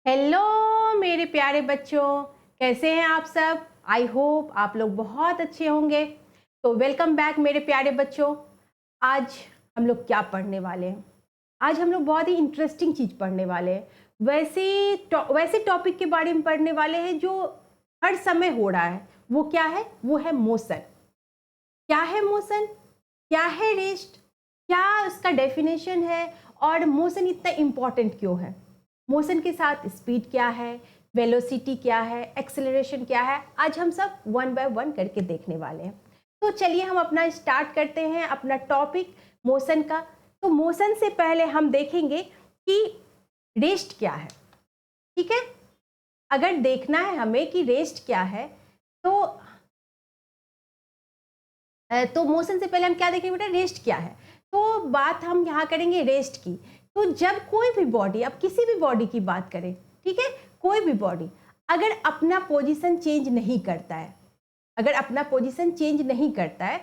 Hello मेरे प्यारे बच्चों, कैसे हैं आप सब। आई होप आप लोग बहुत अच्छे होंगे। तो वेलकम बैक मेरे प्यारे बच्चों। आज हम लोग क्या पढ़ने वाले हैं? आज हम लोग बहुत ही इंटरेस्टिंग चीज़ पढ़ने वाले हैं। वैसे टॉपिक के बारे में पढ़ने वाले हैं जो हर समय हो रहा है। वो क्या है? वो है मोशन। क्या है मोशन? क्या है रेस्ट? क्या उसका डेफिनेशन है? और मोशन इतना इम्पॉर्टेंट क्यों है? मोशन के साथ स्पीड क्या है, वेलोसिटी क्या है, एक्सेलरेशन क्या है, आज हम सब वन बाय वन करके देखने वाले हैं। तो चलिए हम अपना स्टार्ट करते हैं अपना टॉपिक मोशन का। तो मोशन से पहले हम देखेंगे कि रेस्ट क्या है। ठीक है, अगर देखना है हमें कि रेस्ट क्या है तो मोशन से पहले हम क्या देखेंगे बेटा? रेस्ट क्या है। तो बात हम यहाँ करेंगे रेस्ट की। तो जब कोई भी बॉडी, अब किसी भी बॉडी की बात करें, ठीक है, कोई भी बॉडी अगर अपना पोजीशन चेंज नहीं करता है, अगर अपना पोजीशन चेंज नहीं करता है,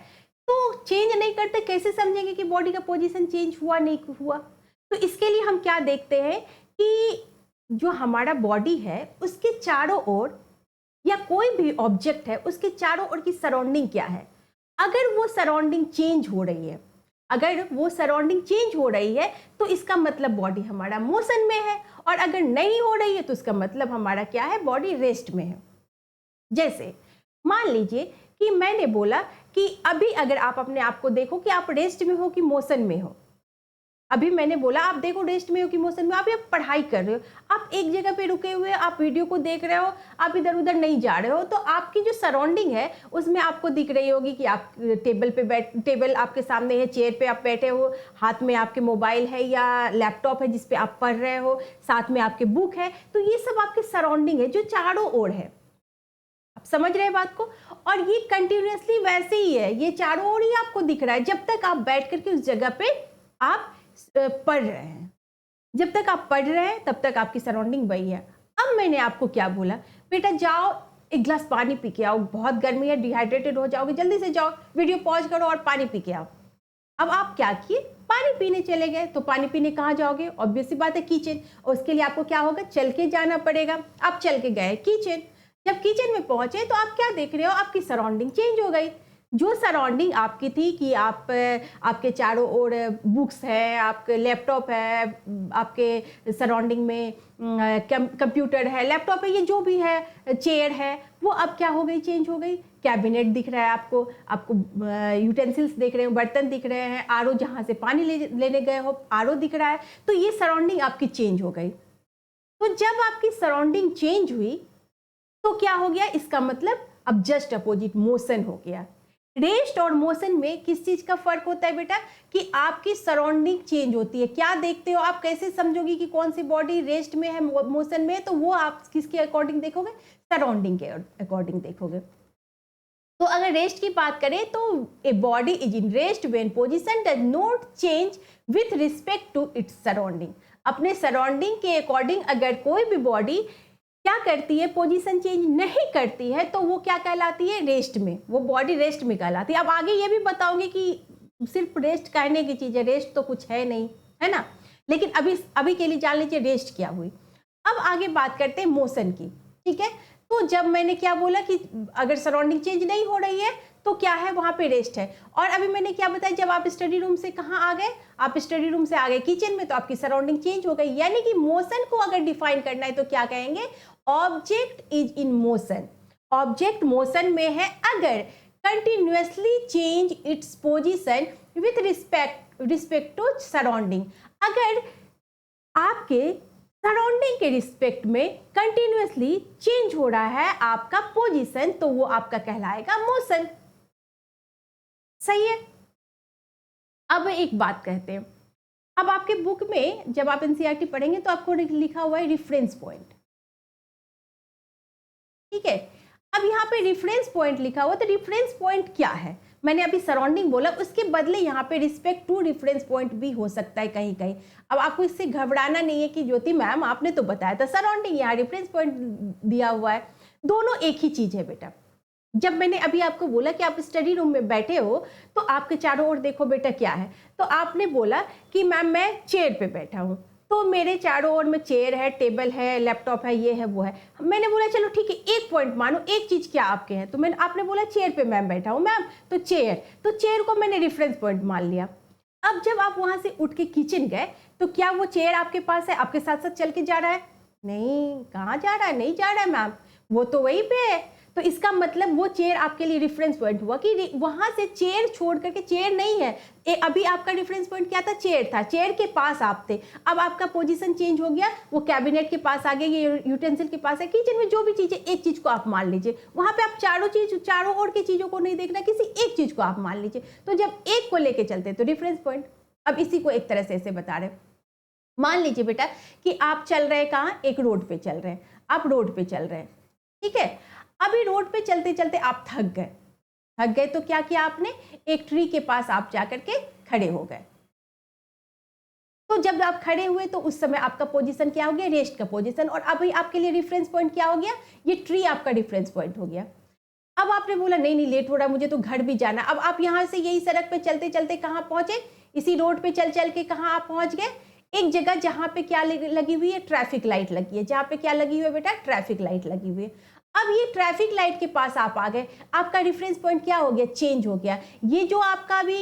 तो चेंज नहीं करते कैसे समझेंगे कि बॉडी का पोजीशन चेंज हुआ नहीं हुआ? तो इसके लिए हम क्या देखते हैं कि जो हमारा बॉडी है उसके चारों ओर, या कोई भी ऑब्जेक्ट है उसके चारों ओर की सराउंडिंग क्या है। अगर वो सराउंडिंग चेंज हो रही है, अगर वो सराउंडिंग चेंज हो रही है तो इसका मतलब बॉडी हमारा मोशन में है, और अगर नहीं हो रही है तो इसका मतलब हमारा क्या है? बॉडी रेस्ट में है। जैसे मान लीजिए कि मैंने बोला कि अभी अगर आप अपने आप को देखो कि आप रेस्ट में हो कि मोशन में हो। अभी मैंने बोला आप देखो रेस्ट में हो कि मोशन में। आप ये पढ़ाई कर रहे हो, आप एक जगह पे रुके हुए, आप वीडियो को देख रहे हो, आप इधर उधर नहीं जा रहे हो, तो आपकी जो सराउंडिंग है उसमें आपको दिख रही होगी कि आप टेबल आपके सामने है, चेयर पे आप बैठे हो, हाथ में आपके मोबाइल है या लैपटॉप है जिसपे आप पढ़ रहे हो, साथ में आपके बुक है। तो ये सब आपकी सराउंडिंग है जो चारों ओर है। आप समझ रहे हैं बात को? और ये कंटिन्यूअसली वैसे ही है, ये चारों ओर ही आपको दिख रहा है जब तक आप बैठ करके उस जगह पे आप पढ़ रहे हैं। जब तक आप पढ़ रहे हैं तब तक आपकी सराउंडिंग वही है। अब मैंने आपको क्या बोला? बेटा जाओ एक गिलास पानी पी के आओ, बहुत गर्मी है, डिहाइड्रेटेड हो जाओगे, जल्दी से जाओ, वीडियो पॉज करो और पानी पी के आओ। अब आप क्या किए? पानी पीने चले गए। तो पानी पीने कहाँ जाओगे? ऑब्वियस सी बात है, किचन। और उसके लिए आपको क्या होगा? चल के जाना पड़ेगा। आप चल के गए किचन। जब किचन में पहुंचे तो आप क्या देख रहे हो? आपकी सराउंडिंग चेंज हो गई। जो सराउंडिंग आपकी थी कि आप आपके चारों ओर बुक्स है, आपके लैपटॉप है, आपके सराउंडिंग में कंप्यूटर है, लैपटॉप है, ये जो भी है, चेयर है, वो अब क्या हो गई? चेंज हो गई। कैबिनेट दिख रहा है आपको, आपको यूटेंसिल्स दिख रहे हैं, बर्तन दिख रहे हैं, आरओ जहाँ से पानी लेने गए हो आरओ दिख रहा है। तो ये सराउंडिंग आपकी चेंज हो गई। तो जब आपकी सराउंडिंग चेंज हुई तो क्या हो गया? इसका मतलब अब जस्ट अपोजिट मोशन हो गया। रेस्ट और मोशन में किस चीज का फर्क होता है बेटा? कि आपकी सराउंडिंग चेंज होती है। क्या देखते हो आप? कैसे समझोगी कि कौन सी बॉडी रेस्ट में है, मोशन में है? तो वो आप किसके अकॉर्डिंग देखोगे? सराउंडिंग के अकॉर्डिंग देखोगे। तो अगर रेस्ट की बात करें तो a body is in rest when position does not change with respect to its surrounding. अपने सराउंडिंग के अकॉर्डिंग अगर कोई भी बॉडी क्या करती है? पोजीशन चेंज नहीं करती है, तो वो क्या कहलाती है? रेस्ट में। वो बॉडी रेस्ट में कहलाती है। अब आगे ये भी बताऊंगी कि सिर्फ रेस्ट कहने की चीज है, रेस्ट तो कुछ है नहीं, है ना। लेकिन अभी के लिए जान लीजिए रेस्ट क्या हुई। अब आगे बात करते हैं मोशन की। ठीक है, तो जब मैंने क्या बोला कि अगर सराउंडिंग चेंज नहीं हो रही है तो क्या है? वहां पे रेस्ट है। और अभी मैंने क्या बताया? जब आप स्टडी रूम से कहाँ आ गए? आप स्टडी रूम से आ गए किचन में, तो आपकी सराउंडिंग चेंज हो गई। यानी कि मोशन को अगर डिफाइन करना है तो क्या कहेंगे? Object is in motion. Object motion में है अगर continuously change its position with respect to surrounding. अगर आपके सराउंडिंग के रिस्पेक्ट में कंटिन्यूअसली चेंज हो रहा है आपका पोजीशन, तो वो आपका कहलाएगा मोशन। सही है। अब एक बात कहते हैं, अब आपके बुक में जब आप एनसीईआरटी पढ़ेंगे तो आपको लिखा हुआ है रेफरेंस पॉइंट। ठीक है, अब यहाँ पे रेफरेंस पॉइंट लिखा हुआ, तो रेफरेंस पॉइंट क्या है? मैंने अभी सराउंडिंग बोला, उसके बदले यहाँ पे रिस्पेक्ट टू रेफरेंस पॉइंट भी हो सकता है कहीं कहीं। अब आपको इससे घबराना नहीं है कि ज्योति मैम आपने तो बताया था सराउंडिंग, यहाँ रेफरेंस पॉइंट दिया हुआ है। दोनों एक ही चीज है बेटा। जब मैंने अभी आपको बोला कि आप स्टडी रूम में बैठे हो तो आपके चारों ओर देखो बेटा क्या है, तो आपने बोला कि मैम मैं चेयर पे बैठा हूँ। तो मेरे चारों ओर में चेयर है, टेबल है, लैपटॉप है, ये है, वो है। मैंने बोला चलो ठीक है, एक पॉइंट मानो, एक चीज क्या आपके हैं, तो मैंने आपने बोला चेयर पे मैम बैठा हूँ मैम, तो चेयर को मैंने रेफरेंस पॉइंट मान लिया। अब जब आप वहां से उठ के किचन गए तो क्या वो चेयर आपके पास है, आपके साथ साथ चल के जा रहा है? नहीं, कहाँ जा रहा है, नहीं जा रहा है मैम, वो तो वहीं पे है। तो इसका मतलब वो चेयर आपके लिए रेफरेंस पॉइंट हुआ कि वहां से चेयर छोड़ करके, चेयर नहीं है, अभी आपका रेफरेंस पॉइंट क्या था, चेयर था, चेयर के पास आप थे। अब आपका पोजीशन चेंज हो गया, वो कैबिनेट के पास आ गया, ये यूटेंसिल के पास है, किचन में जो भी चीज है, एक चीज को आप मान लीजिए। वहां पे आप चारों ओर की चीजों को नहीं देखना, किसी एक चीज को आप मान लीजिए। तो जब एक को लेके चलते तो रेफरेंस पॉइंट। अब इसी को एक तरह से ऐसे बता रहे, मान लीजिए बेटा कि आप चल रहे हैं कहाँ, एक रोड पे चल रहे हैं, आप रोड पे चल रहे हैं, ठीक है। अभी रोड पे चलते चलते आप थक गए तो क्या किया आपने, एक ट्री के पास आप जाकर के खड़े हो गए। तो जब आप खड़े हुए तो उस समय आपका पोजीशन क्या हो गया, रेस्ट का पोजीशन, और अभी आपके लिए रेफरेंस पॉइंट क्या हो गया, ये ट्री आपका रेफरेंस पॉइंट हो गया। अब आपने बोला नहीं नहीं लेट हो रहा है, मुझे तो घर भी जाना। अब आप यहाँ से यही सड़क पे चलते चलते कहाँ पहुंचे, इसी रोड पे चल चल के कहाँ आप पहुंच गए, एक जगह जहाँ पे क्या लगी हुई है, ट्रैफिक लाइट लगी है। जहाँ पे क्या लगी हुई है बेटा, ट्रैफिक लाइट लगी हुई है। अब ये ट्रैफिक लाइट के पास आप आ गए, आपका रेफरेंस पॉइंट क्या हो गया, चेंज हो गया। ये जो आपका भी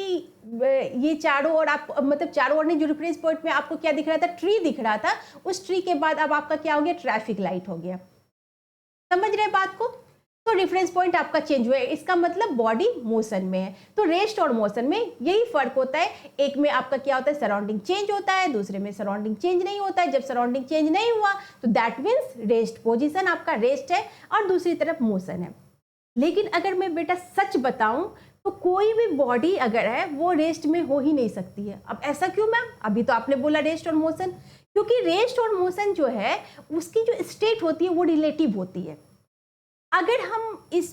ये चारों ओर, आप मतलब चारों ओर ने जो रेफरेंस पॉइंट में आपको क्या दिख रहा था, ट्री दिख रहा था, उस ट्री के बाद अब आपका क्या हो गया, ट्रैफिक लाइट हो गया। समझ रहे बात को? तो रेफरेंस पॉइंट आपका चेंज हुआ है, इसका मतलब बॉडी मोशन में है। तो रेस्ट और मोशन में यही फर्क होता है, एक में आपका क्या होता है, सराउंडिंग चेंज होता है, दूसरे में सराउंडिंग चेंज नहीं होता है। जब सराउंडिंग चेंज नहीं हुआ तो दैट मीन्स रेस्ट, पोजीशन आपका रेस्ट है और दूसरी तरफ मोशन है। लेकिन अगर मैं बेटा सच बताऊं तो कोई भी बॉडी अगर है वो रेस्ट में हो ही नहीं सकती है। अब ऐसा क्यों मैम, अभी तो आपने बोला रेस्ट और मोशन, क्योंकि रेस्ट और मोशन जो है उसकी जो स्टेट होती है वो रिलेटिव होती है। अगर हम इस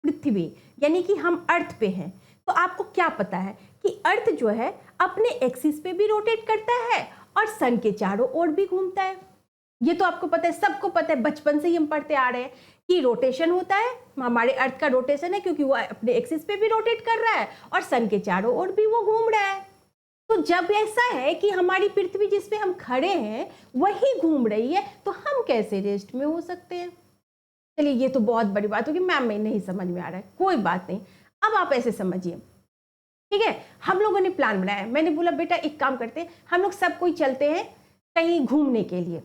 पृथ्वी यानी कि हम अर्थ पे हैं तो आपको क्या पता है कि अर्थ जो है अपने एक्सिस पे भी रोटेट करता है और सन के चारों ओर भी घूमता है। ये तो आपको पता है, सबको पता है, बचपन से ही हम पढ़ते आ रहे हैं कि रोटेशन होता है, हमारे अर्थ का रोटेशन है क्योंकि वो अपने एक्सिस पे भी रोटेट कर रहा है और सन के चारों ओर भी वो घूम रहा है। तो जब ऐसा है कि हमारी पृथ्वी जिस पे हम खड़े हैं वही घूम रही है तो हम कैसे रेस्ट में हो सकते हैं? चलिए ये तो बहुत बड़ी बात होगी मैम, में नहीं समझ में आ रहा है, कोई बात नहीं। अब आप ऐसे समझिए, ठीक है, हम लोगों ने प्लान बनाया, मैंने बोला बेटा एक काम करते हैं, हम लोग सब कोई चलते हैं कहीं घूमने के लिए।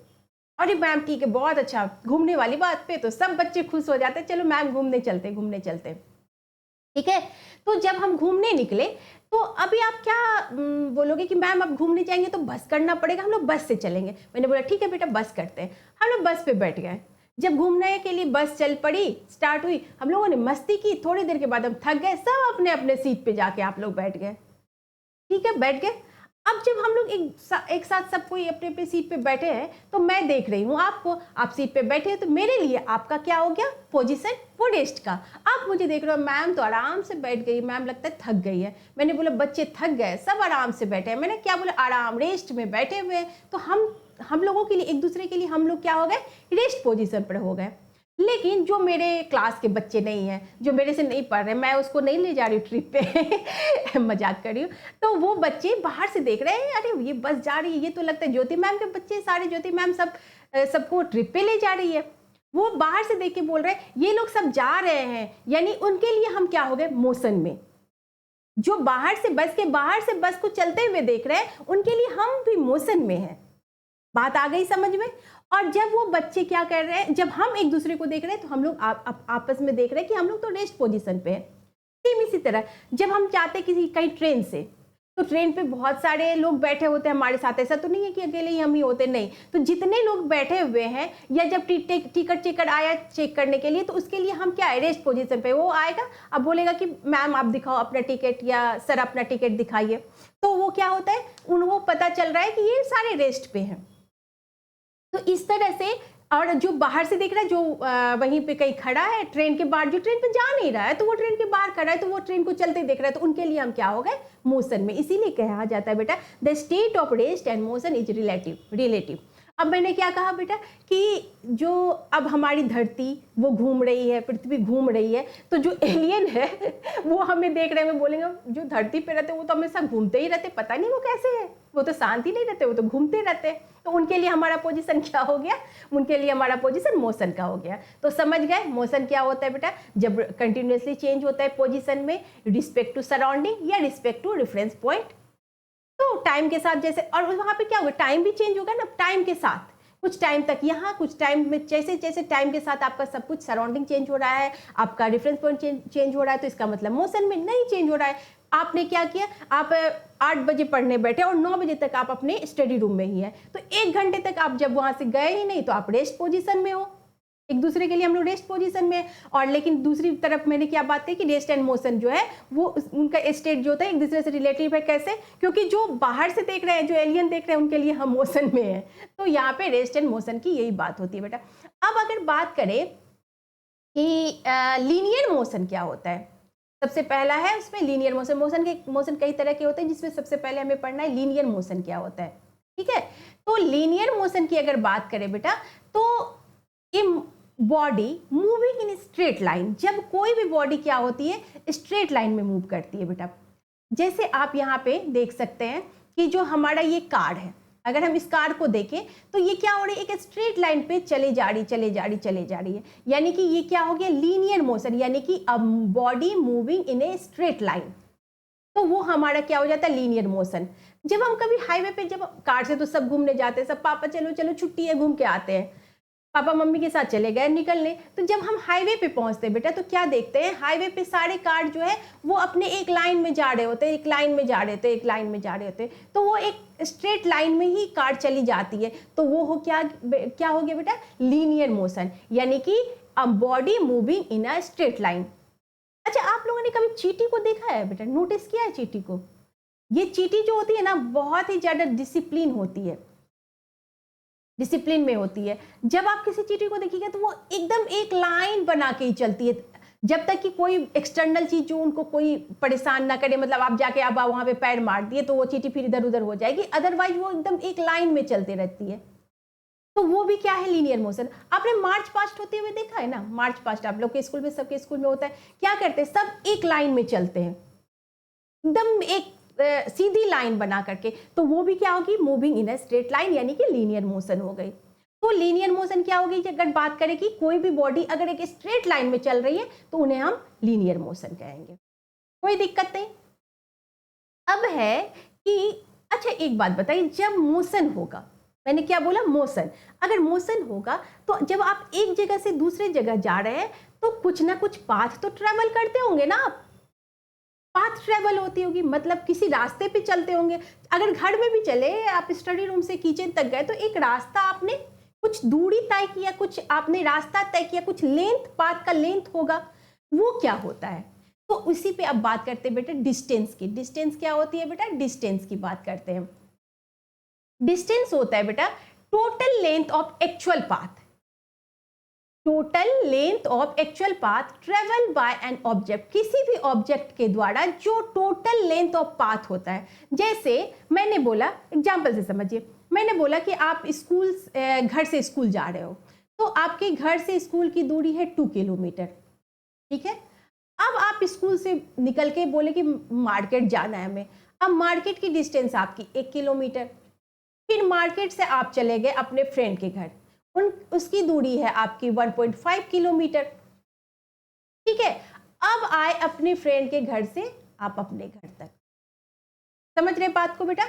अरे मैम ठीक है, बहुत अच्छा, घूमने वाली बात पे तो सब बच्चे खुश हो जाते हैं, चलो मैम घूमने चलते, ठीक है। तो जब हम घूमने निकले तो अभी आप क्या बोलोगे कि मैम अब घूमने जाएंगे तो बस करना पड़ेगा, हम लोग बस से चलेंगे। मैंने बोला ठीक है बेटा बस करते हैं। हम लोग बस पे बैठ गए। जब घूमने के लिए बस चल पड़ी, स्टार्ट हुई, हम लोगों ने मस्ती की, थोड़ी देर के बाद हम थक गए, सब अपने अपने सीट पे जाके आप लोग बैठ गए, ठीक है, बैठ गए। अब जब हम लोग एक साथ सब कोई अपने अपने सीट पे बैठे हैं तो मैं देख रही हूँ आपको, आप सीट पे बैठे हैं तो मेरे लिए आपका क्या हो गया, पोजीशन वो रेस्ट का। आप मुझे देख रहे हो, मैम तो आराम से बैठ गई, मैम लगता है थक गई है। मैंने बोला बच्चे थक गए, सब आराम से बैठे हैं। मैंने क्या बोला, आराम रेस्ट में बैठे हुए हैं। तो हम लोगों के लिए, एक दूसरे के लिए हम लोग क्या हो गए, रेस्ट पोजीशन पर हो गए। लेकिन जो मेरे क्लास के बच्चे नहीं हैं, जो मेरे से नहीं पढ़ रहे, मैं उसको नहीं ले जा रही हूँ ट्रिप पे मजाक कर रही हूँ, तो वो बच्चे बाहर से देख रहे हैं, अरे ये बस जा रही है, ये तो लगता है ज्योति मैम के बच्चे सारे, ज्योति मैम सबको ट्रिप पे ले जा रही है। वो बाहर से देख के बोल रहे हैं ये लोग सब जा रहे हैं, यानी उनके लिए हम क्या हो गए, मोशन में। जो बाहर से बस को चलते हुए देख रहे हैं उनके लिए हम भी मोशन में हैं। बात आ गई समझ में? और जब वो बच्चे क्या कर रहे हैं, जब हम एक दूसरे को देख रहे हैं तो हम लोग आपस में देख रहे हैं कि हम लोग तो रेस्ट पोजीशन पे है। सेम इसी तरह जब हम जाते कहीं ट्रेन से, तो ट्रेन पे बहुत सारे लोग बैठे होते हैं हमारे साथ, ऐसा तो नहीं है कि अकेले ही हम ही होते, नहीं। तो जितने लोग बैठे हुए हैं, या जब टिकट चेकर आया चेक करने के लिए, तो उसके लिए हम क्या है, रेस्ट पोजीशन पे। वो आएगा, अब बोलेगा कि मैम आप दिखाओ अपना टिकट, या सर अपना टिकट दिखाइए। तो वो क्या होता है, उनको पता चल रहा है कि ये सारे रेस्ट पे हैं। तो इस तरह से, और जो बाहर से देख रहा है, जो वहीं पे कहीं खड़ा है ट्रेन के बाहर, जो ट्रेन पे जा नहीं रहा है तो वो ट्रेन के बाहर खड़ा है, तो वो ट्रेन को चलते देख रहा है, तो उनके लिए हम क्या हो गए, मोशन में। इसीलिए कहा जाता है बेटा the state of rest and motion is relative. अब मैंने क्या कहा बेटा कि जो अब हमारी धरती वो घूम रही है, पृथ्वी घूम रही है, तो जो एलियन है वो हमें देख रहे हैं, वो बोलेंगे जो धरती पे रहते हैं वो तो हमेशा घूमते ही रहते, पता नहीं वो कैसे है, वो तो शांति नहीं रहते, वो तो घूमते रहते हैं। तो उनके लिए हमारा पोजीशन क्या हो गया, उनके लिए हमारा पोजीशन मोशन का हो गया। तो समझ गए मोशन क्या होता है बेटा, जब कंटिन्यूसली चेंज होता है पोजीशन में रिस्पेक्ट टू सराउंडिंग या रिस्पेक्ट टू रेफरेंस पॉइंट। तो टाइम के साथ जैसे, और वहां पे क्या होगा, टाइम भी चेंज होगा ना, टाइम के साथ कुछ टाइम तक यहाँ, कुछ टाइम में जैसे जैसे टाइम के साथ आपका सब कुछ सराउंडिंग चेंज हो रहा है, आपका रेफरेंस पॉइंट चेंज हो रहा है, तो इसका मतलब मोशन में नहीं चेंज हो रहा है। आपने क्या किया, आप 8 बजे पढ़ने बैठे और 9 बजे तक आप अपने स्टडी रूम में ही है, तो 1 घंटे तक आप जब वहां से गए ही नहीं तो आप रेस्ट पोजीशन में हो। एक दूसरे के लिए हम लोग रेस्ट पोजीशन में, और लेकिन दूसरी तरफ मैंने क्या बात की कि रेस्ट एंड मोशन जो है वो उनका स्टेट जो होता है एक दूसरे से रिलेटिव है। कैसे, क्योंकि जो बाहर से देख रहे हैं, जो एलियन देख रहे हैं, उनके लिए हम मोशन में है, तो यहाँ पे रेस्ट एंड मोशन की यही बात होती है बेटा। अब अगर बात करें कि लीनियर मोशन क्या होता है, सबसे पहला है उसमें लीनियर मोशन। मोशन कई तरह के होते हैं, जिसमें सबसे पहले हमें पढ़ना है लीनियर मोशन क्या होता है। ठीक है, तो लीनियर मोशन की अगर बात करें बेटा, तो ये body moving in straight line, जब कोई भी बॉडी क्या होती है, स्ट्रेट लाइन में मूव करती है बेटा। जैसे आप यहाँ पे देख सकते हैं कि जो हमारा ये कार है, अगर हम इस कार को देखें तो ये क्या हो रही है, एक स्ट्रेट लाइन पे चले जा रही है, यानी कि ये क्या हो गया, लीनियर मोशन, यानी कि body moving in a straight line, तो वो हमारा क्या हो जाता है, लीनियर मोशन। जब हम कभी हाईवे पे, जब कार से तो सब घूमने जाते हैं, सब पापा चलो चलो छुट्टी है घूम के आते हैं, पापा मम्मी के साथ चले गए निकलने, तो जब हम हाईवे पे पहुंचते हैं बेटा, तो क्या देखते हैं, हाईवे पे सारे कार जो है वो अपने एक लाइन में जा रहे होते हैं, एक लाइन में जा रहे होते, तो वो एक स्ट्रेट लाइन में ही कार चली जाती है, तो वो हो क्या हो गया बेटा, लीनियर मोशन, यानी कि body moving in a straight line. अच्छा, आप लोगों ने कभी चींटी को देखा है बेटा, नोटिस किया है चींटी को? ये चींटी जो होती है ना, बहुत ही ज्यादा डिसिप्लिन होती है, डिसिप्लिन में होती है। जब आप किसी चींटी को देखिएगा तो वो एकदम एक लाइन बना के ही चलती है, जब तक कि कोई एक्सटर्नल चीज जो उनको कोई परेशान ना करे, मतलब आप जाके अब वहां पे पैर मार दिए तो वो चींटी फिर इधर उधर हो जाएगी, अदरवाइज वो एकदम एक लाइन में चलते रहती है। तो वो भी क्या है, लीनियर मोशन। आपने मार्च पास्ट होते हुए देखा है ना, मार्च पास्ट आप लोग के स्कूल में, सबके स्कूल में होता है, क्या करते हैं, सब एक लाइन में चलते हैं, एकदम एक सीधी लाइन बना करके, तो वो भी क्या होगी, moving in a straight line, यानी कि लीनियर मोशन हो गई। तो लीनियर मोशन क्या होगी, अगर बात करें कि कोई भी बॉडी अगर एक स्ट्रेट लाइन में चल रही है तो उन्हें हम लीनियर मोशन कहेंगे, कोई दिक्कत नहीं। अब है कि अच्छा एक बात बताइए, जब मोशन होगा, मैंने क्या बोला, मोशन, अगर मोशन होगा तो जब आप एक जगह से दूसरे जगह जा रहे हैं तो कुछ ना कुछ पाथ तो ट्रेवल करते होंगे ना, आप पाथ ट्रेवल होती होगी, मतलब किसी रास्ते पे चलते होंगे। अगर घर में भी चले, आप स्टडी रूम से किचन तक गए तो एक रास्ता आपने कुछ दूरी तय किया, कुछ आपने रास्ता तय किया, कुछ लेंथ, पाथ का लेंथ होगा, वो क्या होता है। तो उसी पे अब बात करते हैं बेटा डिस्टेंस की। डिस्टेंस क्या होती है बेटा, डिस्टेंस की बात करते हैं। डिस्टेंस होता है बेटा total length of actual path, total length of actual path travel by an object, किसी भी ऑब्जेक्ट के द्वारा जो टोटल लेंथ ऑफ पाथ होता है। जैसे मैंने बोला, एग्जांपल से समझिए, मैंने बोला कि आप स्कूल, घर से स्कूल जा रहे हो, तो आपके घर से स्कूल की दूरी है 2 किलोमीटर, ठीक है। अब आप स्कूल से निकल के बोले कि मार्केट जाना है हमें, अब मार्केट की डिस्टेंस आपकी 1 किलोमीटर, फिर मार्केट से आप चले गए अपने फ्रेंड के घर, उसकी दूरी है आपकी 1.5 किलोमीटर, ठीक है। अब आए अपने फ्रेंड के घर से आप अपने घर तक, समझ रहे बात को बेटा।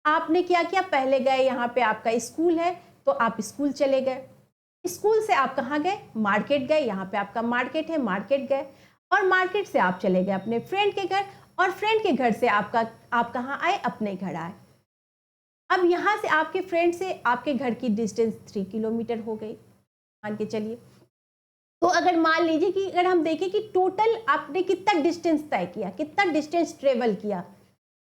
आपने क्या किया, पहले गए, यहाँ पे आपका स्कूल है तो आप स्कूल चले गए, स्कूल से आप कहाँ गए, मार्केट गए, यहाँ पे आपका मार्केट है, मार्केट गए, और मार्केट से आप चले गए अपने फ्रेंड के घर, और फ्रेंड के घर से आप कहाँ आए, अपने घर आए। अब यहाँ से आपके फ्रेंड से आपके घर की डिस्टेंस 3 किलोमीटर हो गई, मान के चलिए। तो अगर मान लीजिए कि अगर हम देखें कि टोटल आपने कितना डिस्टेंस तय किया, कितना डिस्टेंस ट्रेवल किया,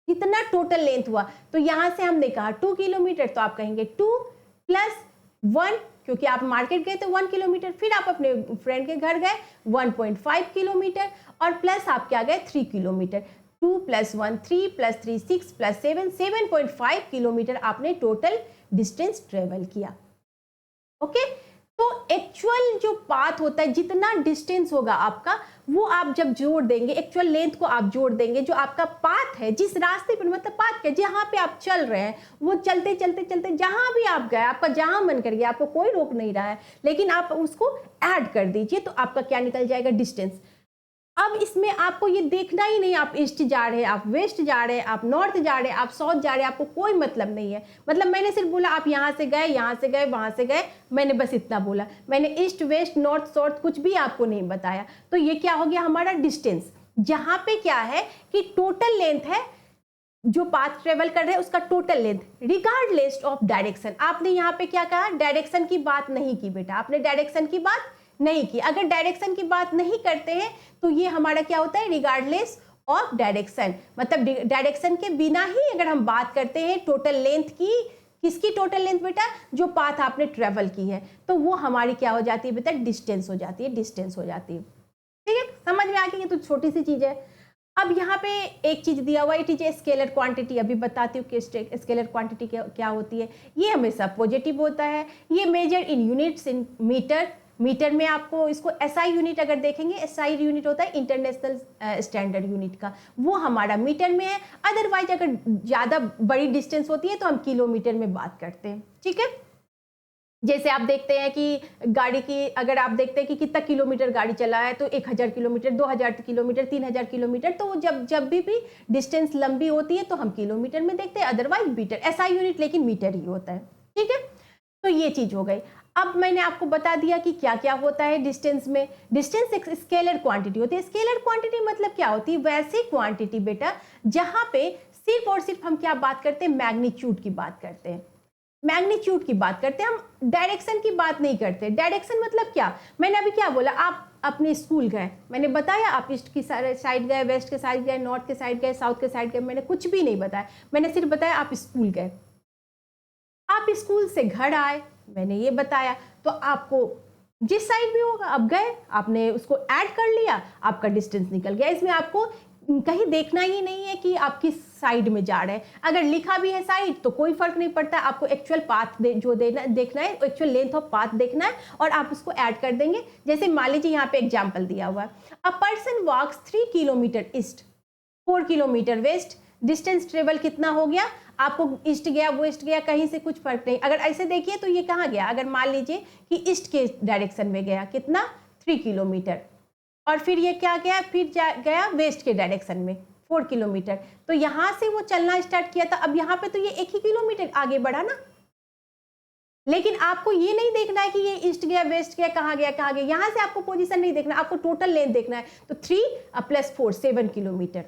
कितना टोटल लेंथ हुआ, तो यहाँ से हमने कहा 2 किलोमीटर, तो आप कहेंगे 2 + 1, क्योंकि आप मार्केट गए तो 1 किलोमीटर, फिर आप अपने फ्रेंड के घर गए 1.5 किलोमीटर, और प्लस आप क्या गए 3 किलोमीटर। 2 + 1 3 + 3 6 + 7 7.5 किलोमीटर आपने टोटल डिस्टेंस ट्रेवल किया। ओके, तो एक्चुअल जो पाथ होता है, जितना डिस्टेंस होगा आपका, वो आप जब जोड़ देंगे, एक्चुअल लेंथ को आप जोड़ देंगे, जो आपका पाथ है, जिस रास्ते पर, मतलब पाथ क्या, जहाँ पे आप चल रहे हैं, वो चलते चलते चलते जहाँ भी आप गए, आपका जहाँ मन कर गया, आपको कोई रोक नहीं रहा है, लेकिन आप उसको ऐड कर दीजिए, तो आपका क्या निकल जाएगा, डिस्टेंस। अब इसमें आपको ये देखना ही नहीं आप ईस्ट जा रहे हैं, आप वेस्ट जा रहे हैं, आप नॉर्थ जा रहे हैं, आप साउथ जा रहे हैं, आपको कोई मतलब नहीं है। मतलब मैंने सिर्फ बोला आप यहाँ से गए, यहाँ से गए, वहाँ से गए, मैंने बस इतना बोला, मैंने ईस्ट वेस्ट नॉर्थ साउथ कुछ भी आपको नहीं बताया। तो ये क्या हो गया हमारा डिस्टेंस, जहाँ पे क्या है कि टोटल लेंथ है, जो पाथ ट्रेवल कर रहे हैं उसका total length regardless of direction. आपने यहाँ पे क्या कहा, डायरेक्शन की बात नहीं की बेटा, आपने डायरेक्शन की बात नहीं की। अगर डायरेक्शन की बात नहीं करते हैं तो ये हमारा क्या होता है, रिगार्डलेस ऑफ डायरेक्शन, मतलब डायरेक्शन के बिना ही अगर हम बात करते हैं टोटल लेंथ की, किसकी टोटल लेंथ बेटा, जो पाथ आपने ट्रेवल की है, तो वो हमारी क्या हो जाती है बेटा, डिस्टेंस हो जाती है, डिस्टेंस हो जाती है। ठीक है, समझ में आ गई, ये तो छोटी सी चीज है। अब यहाँ पे एक चीज दिया हुआ है, it is a scalar quantity. अभी बताती हूँ कि स्केलर क्वांटिटी क्या होती है। ये हमेशा पॉजिटिव होता है, ये measure in units in metre, metre में आपको इसको एसआई यूनिट अगर देखेंगे, एसआई यूनिट होता है इंटरनेशनल स्टैंडर्ड यूनिट का, वो हमारा मीटर में है। अदरवाइज अगर ज़्यादा बड़ी डिस्टेंस होती है तो हम किलोमीटर में बात करते हैं। ठीक है, जैसे आप देखते हैं कि गाड़ी की, अगर आप देखते हैं कि कितना किलोमीटर गाड़ी चला है, तो 1000 किलोमीटर, 2000 किलोमीटर, 3000 किलोमीटर, तो जब भी डिस्टेंस लंबी होती है तो हम किलोमीटर में देखते हैं, अदरवाइज मीटर, एसआई यूनिट लेकिन मीटर ही होता है। ठीक है, तो ये चीज हो गई। अब मैंने आपको बता दिया कि क्या क्या होता है डिस्टेंस में। डिस्टेंस एक स्केलर क्वांटिटी होती है। स्केलर क्वांटिटी मतलब क्या होती है, वैसी क्वांटिटी बेटा जहां पे सिर्फ और सिर्फ हम क्या बात करते हैं, मैग्नीट्यूड की बात करते हैं, मैग्नीट्यूड की बात करते हैं, हम डायरेक्शन की बात नहीं करते। डायरेक्शन मतलब क्या, मैंने अभी क्या बोला, आप अपने स्कूल गए, मैंने बताया आप ईस्ट की साइड गए, वेस्ट के साइड गए, नॉर्थ के साइड गए, साउथ के साइड गए, मैंने कुछ भी नहीं बताया, मैंने सिर्फ बताया आप स्कूल गए। आप स्कूल से घर आए, मैंने ये बताया, तो आपको जिस साइड भी होगा आप गए, आपने उसको ऐड कर लिया, आपका डिस्टेंस निकल गया। इसमें आपको कहीं देखना ही नहीं है कि आप किस साइड में जा रहे हैं। अगर लिखा भी है साइड तो कोई फर्क नहीं पड़ता, आपको एक्चुअल पाथ जो देखना है, एक्चुअल लेंथ ऑफ पाथ देखना है, और आप उसको ऐड कर देंगे। जैसे मान लीजिए यहाँ पे एग्जाम्पल दिया हुआ है, a person walks 3 kilometre east, 4 kilometre west, distance travel कितना हो गया, आपको ईस्ट गया वेस्ट गया कहीं से कुछ फर्क नहीं। अगर ऐसे देखिए तो ये कहाँ गया, अगर मान लीजिए कि ईस्ट के डायरेक्शन में गया, कितना 3 किलोमीटर, और फिर ये क्या गया, फिर गया वेस्ट के डायरेक्शन में 4 किलोमीटर, तो यहां से वो चलना स्टार्ट किया था। अब यहाँ पे तो ये 1 ही किलोमीटर आगे बढ़ा ना, लेकिन आपको ये नहीं देखना है कि ये ईस्ट गया वेस्ट गया, कहाँ गया कहाँ गया, यहां से आपको पोजीशन नहीं देखना, आपको टोटल लेंथ देखना है। तो 3 + 4 7 किलोमीटर।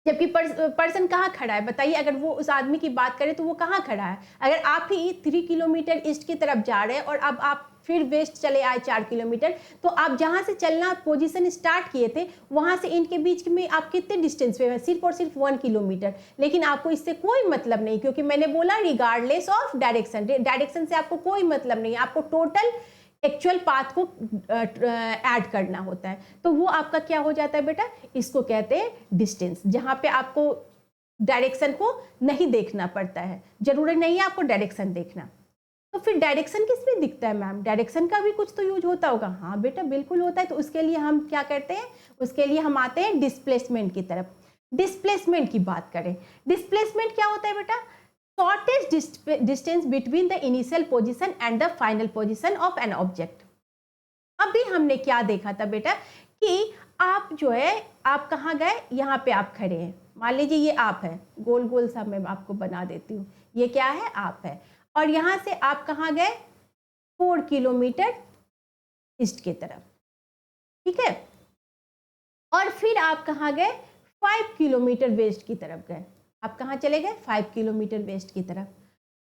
जबकि पर्सन कहाँ खड़ा है बताइए, अगर वो उस आदमी की बात करें तो वो कहाँ खड़ा है। अगर आप ही 3 किलोमीटर ईस्ट की तरफ जा रहे हैं और अब आप फिर वेस्ट चले आए 4 किलोमीटर, तो आप जहां से चलना पोजीशन स्टार्ट किए थे वहां से इनके बीच में आप कितने डिस्टेंस पे हैं, सिर्फ और सिर्फ 1 किलोमीटर। लेकिन आपको इससे कोई मतलब नहीं, क्योंकि मैंने बोला रिगार्डलेस ऑफ डायरेक्शन, डायरेक्शन से आपको कोई मतलब नहीं, आपको टोटल एक्चुअल पाथ को ऐड करना होता है। तो वो आपका क्या हो जाता है बेटा, इसको कहते हैं डिस्टेंस, जहां पे आपको डायरेक्शन को नहीं देखना पड़ता है, जरूरी नहीं है आपको डायरेक्शन देखना। तो फिर डायरेक्शन किस में दिखता है मैम, डायरेक्शन का भी कुछ तो यूज होता होगा। हाँ बेटा बिल्कुल होता है। तो उसके लिए हम क्या करते हैं, उसके लिए हम आते हैं डिस्प्लेसमेंट की तरफ। डिस्प्लेसमेंट की बात करें, डिस्प्लेसमेंट क्या होता है बेटा, shortest distance between the initial position and the final position of an object। अभी हमने क्या देखा था बेटा कि आप जो है, आप कहाँ गए, यहाँ पे आप खड़े हैं, मान लीजिए ये आप है, गोल गोल सा मैं आपको बना देती हूँ, ये क्या है, आप है, और यहाँ से आप कहाँ गए, 4 किलोमीटर ईस्ट की तरफ, ठीक है, और फिर आप कहाँ गए, 5 किलोमीटर वेस्ट की तरफ गए। आप कहाँ चले गए, 5 किलोमीटर वेस्ट की तरफ।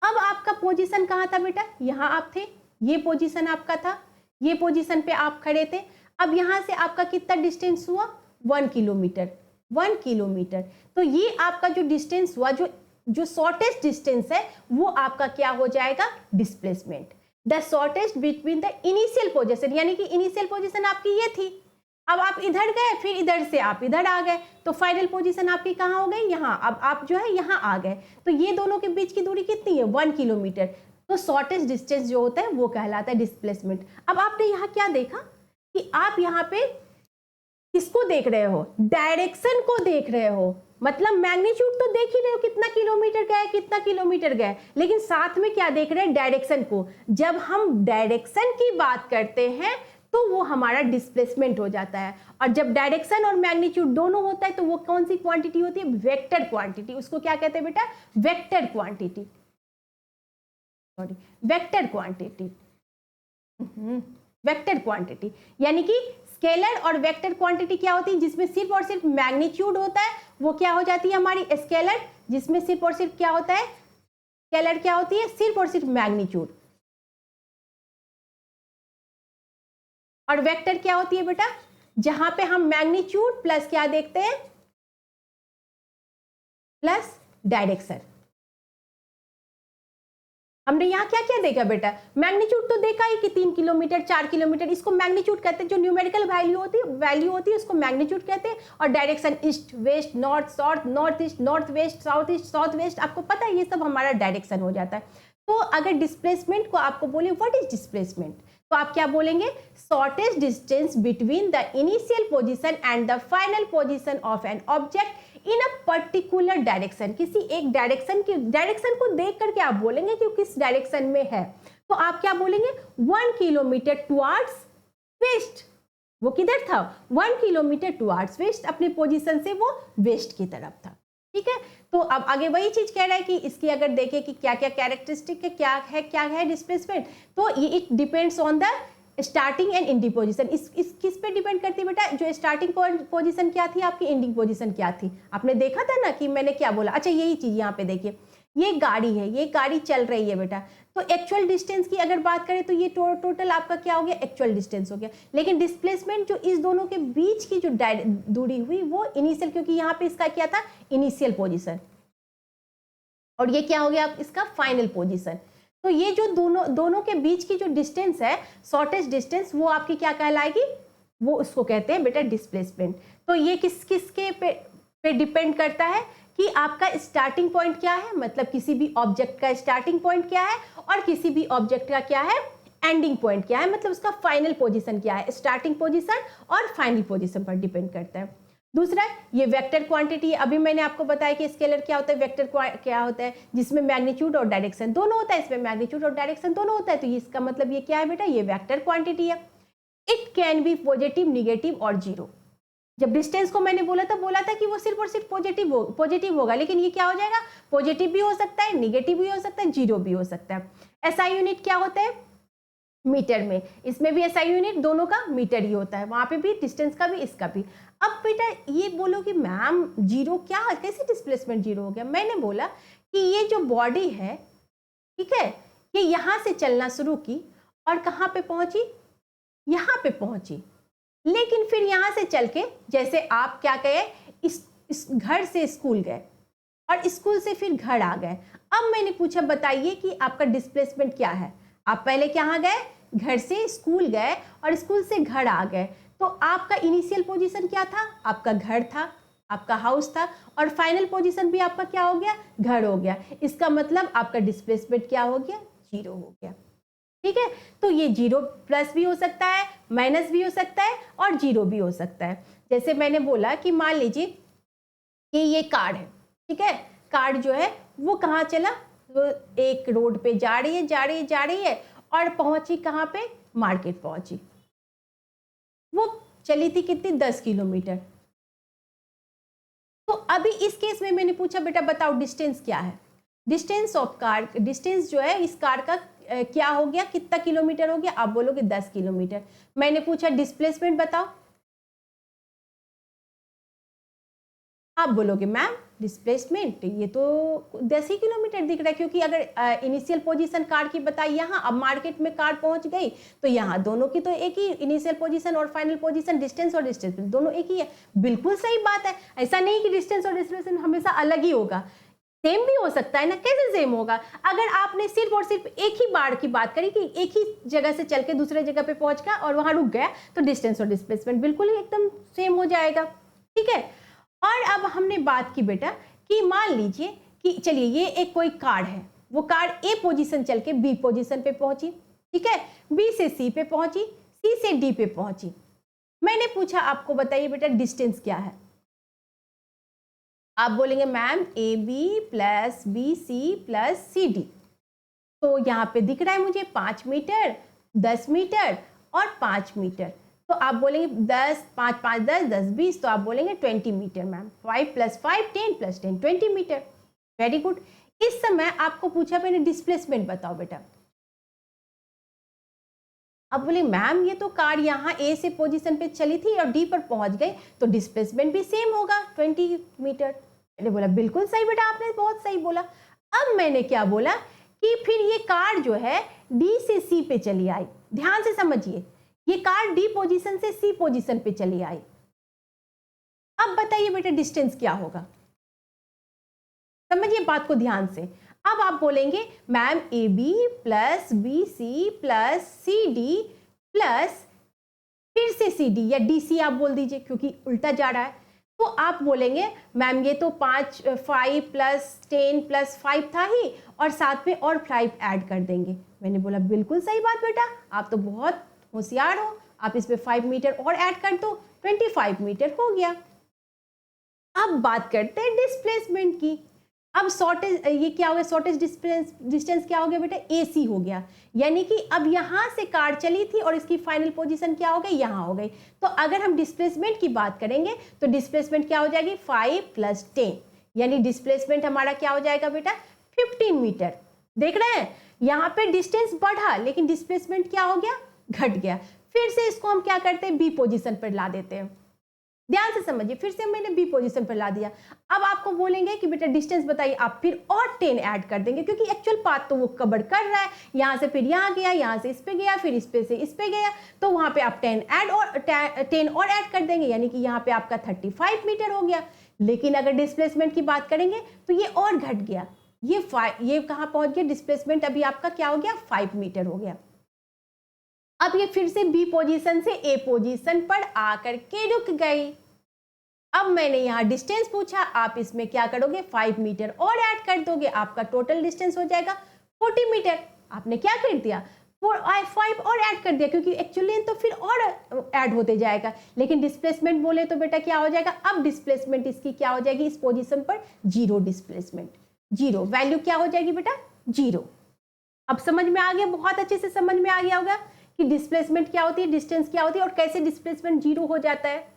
अब आपका पोजीशन कहाँ था बेटा, यहाँ आप थे, ये पोजीशन आपका था, ये पोजीशन पे आप खड़े थे। अब यहाँ से आपका कितना डिस्टेंस हुआ, 1 किलोमीटर, 1 किलोमीटर। तो ये आपका जो डिस्टेंस हुआ, जो शॉर्टेस्ट डिस्टेंस है, वो आपका क्या हो जाएगा, displacement. The shortest between the initial position, यानी कि इनिशियल पोजीशन आपकी ये थी, अब आप इधर गए, फिर इधर से आप इधर आ गए, तो फाइनल पोजीशन आपकी कहाँ हो गई, यहाँ। अब आप जो है यहाँ आ गए, तो ये दोनों के बीच की दूरी कितनी है, 1 किलोमीटर। तो शॉर्टेस्ट डिस्टेंस जो होता है वो कहलाता है डिस्प्लेसमेंट। अब आपने यहाँ क्या देखा कि आप यहाँ पे किसको देख रहे हो, डायरेक्शन को देख रहे हो, मतलब मैग्नीट्यूड तो देख ही रहे हो कितना किलोमीटर गए, कितना किलोमीटर गए, लेकिन साथ में क्या देख रहे हैं, डायरेक्शन को। जब हम डायरेक्शन की बात करते हैं तो वो हमारा डिस्प्लेसमेंट हो जाता है। और जब डायरेक्शन और मैग्नीट्यूड दोनों होता है तो वो कौन सी क्वांटिटी होती है, वेक्टर क्वांटिटी। उसको क्या कहते हैं बेटा, vector quantity, sorry vector quantity, vector quantity. यानी कि स्केलर और वेक्टर क्वांटिटी क्या होती है, जिसमें सिर्फ और सिर्फ मैग्नीट्यूड होता है, वो क्या हो जाती है हमारी स्केलर। जिसमें सिर्फ और सिर्फ क्या होता है, स्केलर क्या होती है, सिर्फ और सिर्फ मैग्नीट्यूड। और वेक्टर क्या होती है बेटा, जहां पे हम मैग्नीट्यूड प्लस क्या देखते हैं, प्लस डायरेक्शन। हमने यहाँ क्या क्या देखा बेटा, मैग्नीट्यूड तो देखा ही कि 3 किलोमीटर 4 किलोमीटर, इसको मैग्नीट्यूड कहते हैं। जो न्यूमेरिकल वैल्यू होती है उसको मैग्नीट्यूड कहते हैं। और direction east west north south, north east north west, south west, आपको पता है ये सब हमारा डायरेक्शन हो जाता है। तो अगर डिस्प्लेसमेंट को आपको बोले व्हाट इज डिस्प्लेसमेंट, तो आप क्या बोलेंगे, shortest distance between the initial position and the final position of an object in a particular direction. किसी एक डायरेक्शन को देख करके आप बोलेंगे कि किस डायरेक्शन में है। तो आप क्या बोलेंगे, 1 किलोमीटर टुवर्ड्स वेस्ट। वो किधर था, 1 किलोमीटर टुवर्ड्स वेस्ट, अपने पोजीशन से वो वेस्ट की तरफ था। ठीक है, तो अब आगे वही चीज कह रहा है कि इसकी अगर देखें कि क्या क्या कैरेक्टरिस्टिक है, क्या है डिस्प्लेसमेंट, तो ये it depends on the starting and ending position. इस किस पे डिपेंड करती है बेटा, जो स्टार्टिंग पोजीशन क्या थी आपकी, एंडिंग पोजीशन क्या थी। आपने देखा था ना कि मैंने क्या बोला। अच्छा यही चीज यहाँ पे देखिए, ये गाड़ी है, ये गाड़ी चल रही है बेटा, तो एक्चुअल डिस्टेंस की अगर बात करें तो ये टोटल आपका क्या हो गया, एक्चुअल डिस्टेंस हो गया। लेकिन डिस्प्लेसमेंट जो इस दोनों के बीच की जो दूरी हुई वो इनिशियल, क्योंकि यहाँ पे इसका क्या था, इनिशियल पोजीशन, और ये क्या हो गया आप इसका फाइनल पोजीशन। तो ये जो दोनों के बीच की जो डिस्टेंस है, शॉर्टेस्ट डिस्टेंस, वो आपकी क्या कहलाएगी, वो उसको कहते हैं बेटा डिस्प्लेसमेंट। तो ये किसके पे डिपेंड करता है कि आपका स्टार्टिंग पॉइंट क्या है, मतलब किसी भी ऑब्जेक्ट का स्टार्टिंग पॉइंट क्या है, और किसी भी ऑब्जेक्ट का क्या है, एंडिंग पॉइंट क्या है, मतलब उसका फाइनल पोजीशन क्या है। स्टार्टिंग पोजीशन और फाइनल पोजीशन पर डिपेंड करता है। दूसरा ये वेक्टर क्वांटिटी, अभी मैंने आपको बताया कि स्केलर क्या होता है, वेक्टर क्या होता है, जिसमें मैग्नीट्यूड और डायरेक्शन दोनों होता है, इसमें मैग्नीट्यूड और डायरेक्शन दोनों होता है। तो इसका मतलब ये क्या है बेटा, ये वेक्टर क्वांटिटी है। It can be positive, negative और जीरो। जब डिस्टेंस को मैंने बोला था कि वो सिर्फ और सिर्फ पॉजिटिव होगा, लेकिन ये क्या हो जाएगा, पॉजिटिव भी हो सकता है, निगेटिव भी हो सकता है, जीरो भी हो सकता है। एसआई यूनिट क्या होता है, मीटर में, इसमें भी एसआई यूनिट दोनों का मीटर ही होता है, वहां पे भी डिस्टेंस का भी इसका भी। अब बेटा ये बोलो कि मैम जीरो क्या, कैसे डिस्प्लेसमेंट जीरो हो गया। मैंने बोला कि ये जो बॉडी है, ठीक है, ये यहां से चलना शुरू की और कहां पे पहुंची, यहां पे पहुंची, लेकिन फिर यहां से चल के, जैसे आप क्या गए, इस घर से स्कूल गए और स्कूल से फिर घर आ गए। अब मैंने पूछा बताइए कि आपका डिस्प्लेसमेंट क्या है। आप पहले कहाँ गए, घर से स्कूल गए और स्कूल से घर आ गए, तो आपका इनिशियल पोजीशन क्या था, आपका घर था, आपका हाउस था, और फाइनल पोजीशन भी आपका क्या हो गया, घर हो गया। इसका मतलब आपका डिस्प्लेसमेंट क्या हो गया, जीरो हो गया। ठीक है, तो ये जीरो प्लस भी हो सकता है, माइनस भी हो सकता है, और जीरो भी हो सकता है। जैसे मैंने बोला कि मान लीजिए कि ये कार है, ठीक है, कार जो है वो कहाँ चला, वो एक रोड पे जा रही है और पहुंची कहाँ पे, मार्केट पहुंची। वो चली थी कितनी, 10 किलोमीटर। तो अभी इस केस में मैंने पूछा बेटा बताओ डिस्टेंस क्या है, डिस्टेंस ऑफ कार, डिस्टेंस जो है इस कार का क्या हो गया, कितना किलोमीटर हो गया, आप बोलोगे 10 किलोमीटर। मैंने पूछा डिस्प्लेसमेंट बताओ, आप बोलोगे मैम डिस्प्लेसमेंट ये तो 10 ही किलोमीटर दिख रहा है, क्योंकि अगर इनिशियल पोजीशन कार की बताई यहाँ, अब मार्केट में कार पहुंच गई, तो यहाँ दोनों की तो एक ही इनिशियल पोजीशन और फाइनल पोजीशन, डिस्टेंस और डिस्प्लेसमेंट दोनों एक ही है। बिल्कुल सही बात है, ऐसा नहीं कि डिस्टेंस और डिस्प्लेसमेंट हमेशा अलग ही होगा। सेम भी हो सकता है ना, कैसे सेम होगा? अगर आपने सिर्फ और सिर्फ एक ही बार की बात करी कि एक ही जगह से चल के दूसरे जगह पे पहुंच गया और वहां रुक गया, तो डिस्टेंस और डिस्प्लेसमेंट बिल्कुल ही एकदम सेम हो जाएगा। ठीक है, और अब हमने बात की बेटा कि मान लीजिए कि चलिए ये एक कोई कार है, वो कार ए पोजीशन चल के बी पोजीशन पे पहुंची, ठीक है, बी से सी पे पहुंची, सी से डी पे पहुंची। मैंने पूछा आपको बताइए बेटा डिस्टेंस क्या है? आप बोलेंगे ma'am A B plus B C plus C D. तो यहाँ पे दिख रहा है मुझे 5 मीटर, 10 मीटर और 5 मीटर। तो आप बोलेंगे 10, 5, 5, 10, 10, 20, तो आप बोलेंगे 20 metre ma'am. 5 + 5 10 + 10 20 metre. Very good. इस समय आपको पूछा मैंने डिस्प्लेसमेंट बताओ बेटा। अब बोले मैम ये तो कार यहाँ ए से पोजीशन पे चली थी और डी पर पहुंच गई, तो डिस्प्लेसमेंट भी सेम होगा 20 मीटर। मैंने बोला बिल्कुल सही बेटा, आपने बहुत सही बोला। अब मैंने क्या बोला कि फिर ये कार जो है डी से सी पे चली आई। ध्यान से समझिए, ये कार डी पोजीशन से सी पोजीशन पे चली आई। अब बताइए बेटा डिस्टेंस क्या होगा? समझिए बात को ध्यान से। अब आप बोलेंगे ma'am A B plus B C plus C D plus फिर से सी डी या डी सी आप बोल दीजिए क्योंकि उल्टा जा रहा है। तो आप बोलेंगे मैम ये तो 5 + 10 + 5 था ही और साथ में और 5 ऐड कर देंगे। मैंने बोला बिल्कुल सही बात बेटा, आप तो बहुत होशियार हो, आप इसमें 5 मीटर और ऐड कर दो, 25 मीटर हो गया। अब बात करते हैं डिस्प्लेसमेंट की। अब शॉर्टेज ये क्या हो गया, शॉर्टेज डिस्टेंस क्या हो गया बेटा, AC हो गया। यानी कि अब यहाँ से कार चली थी और इसकी फाइनल पोजीशन क्या हो गई, यहाँ हो गई। तो अगर हम डिस्प्लेसमेंट की बात करेंगे तो डिस्प्लेसमेंट क्या हो जाएगी 5 + 10, यानी डिस्प्लेसमेंट हमारा क्या हो जाएगा बेटा 15 मीटर। देख रहे हैं यहाँ पे डिस्टेंस बढ़ा लेकिन डिस्प्लेसमेंट क्या हो गया, घट गया। फिर से इसको हम क्या करते हैं, बी पोजीशन पर ला देते हैं। ध्यान से समझिए, फिर से मैंने बी पोजीशन पर ला दिया। अब आपको बोलेंगे कि बेटा डिस्टेंस बताइए, आप फिर और 10 ऐड कर देंगे क्योंकि एक्चुअल पाथ तो वो कवर कर रहा है। यहाँ से फिर यहाँ गया, यहाँ से इस पे गया, फिर इस पे से इस पे गया, तो वहां पे आप 10 और ऐड कर देंगे, यानी कि यहाँ पे आपका 35 मीटर हो गया। लेकिन अगर डिस्प्लेसमेंट की बात करेंगे तो ये और घट गया, ये कहाँ पहुंच गया, डिस्प्लेसमेंट अभी आपका क्या हो गया 5 मीटर हो गया। अब ये फिर से बी पोजीशन से ए पोजीशन पर आकर के रुक गई। अब मैंने यहाँ डिस्टेंस पूछा, आप इसमें क्या करोगे 5 मीटर और ऐड कर दोगे, आपका टोटल डिस्टेंस हो जाएगा 40 मीटर। आपने क्या कर दिया 5 और ऐड कर दिया क्योंकि एक्चुअली तो फिर और ऐड होते जाएगा। लेकिन डिस्प्लेसमेंट बोले तो बेटा क्या हो जाएगा, अब डिस्प्लेसमेंट इसकी क्या हो जाएगी, इस पोजीशन पर 0 डिस्प्लेसमेंट, 0 वैल्यू क्या हो जाएगी बेटा 0। अब समझ में आ गया, बहुत अच्छे से समझ में आ गया होगा कि डिस्प्लेसमेंट क्या होती है, डिस्टेंस क्या होती है और कैसे डिस्प्लेसमेंट 0 हो जाता है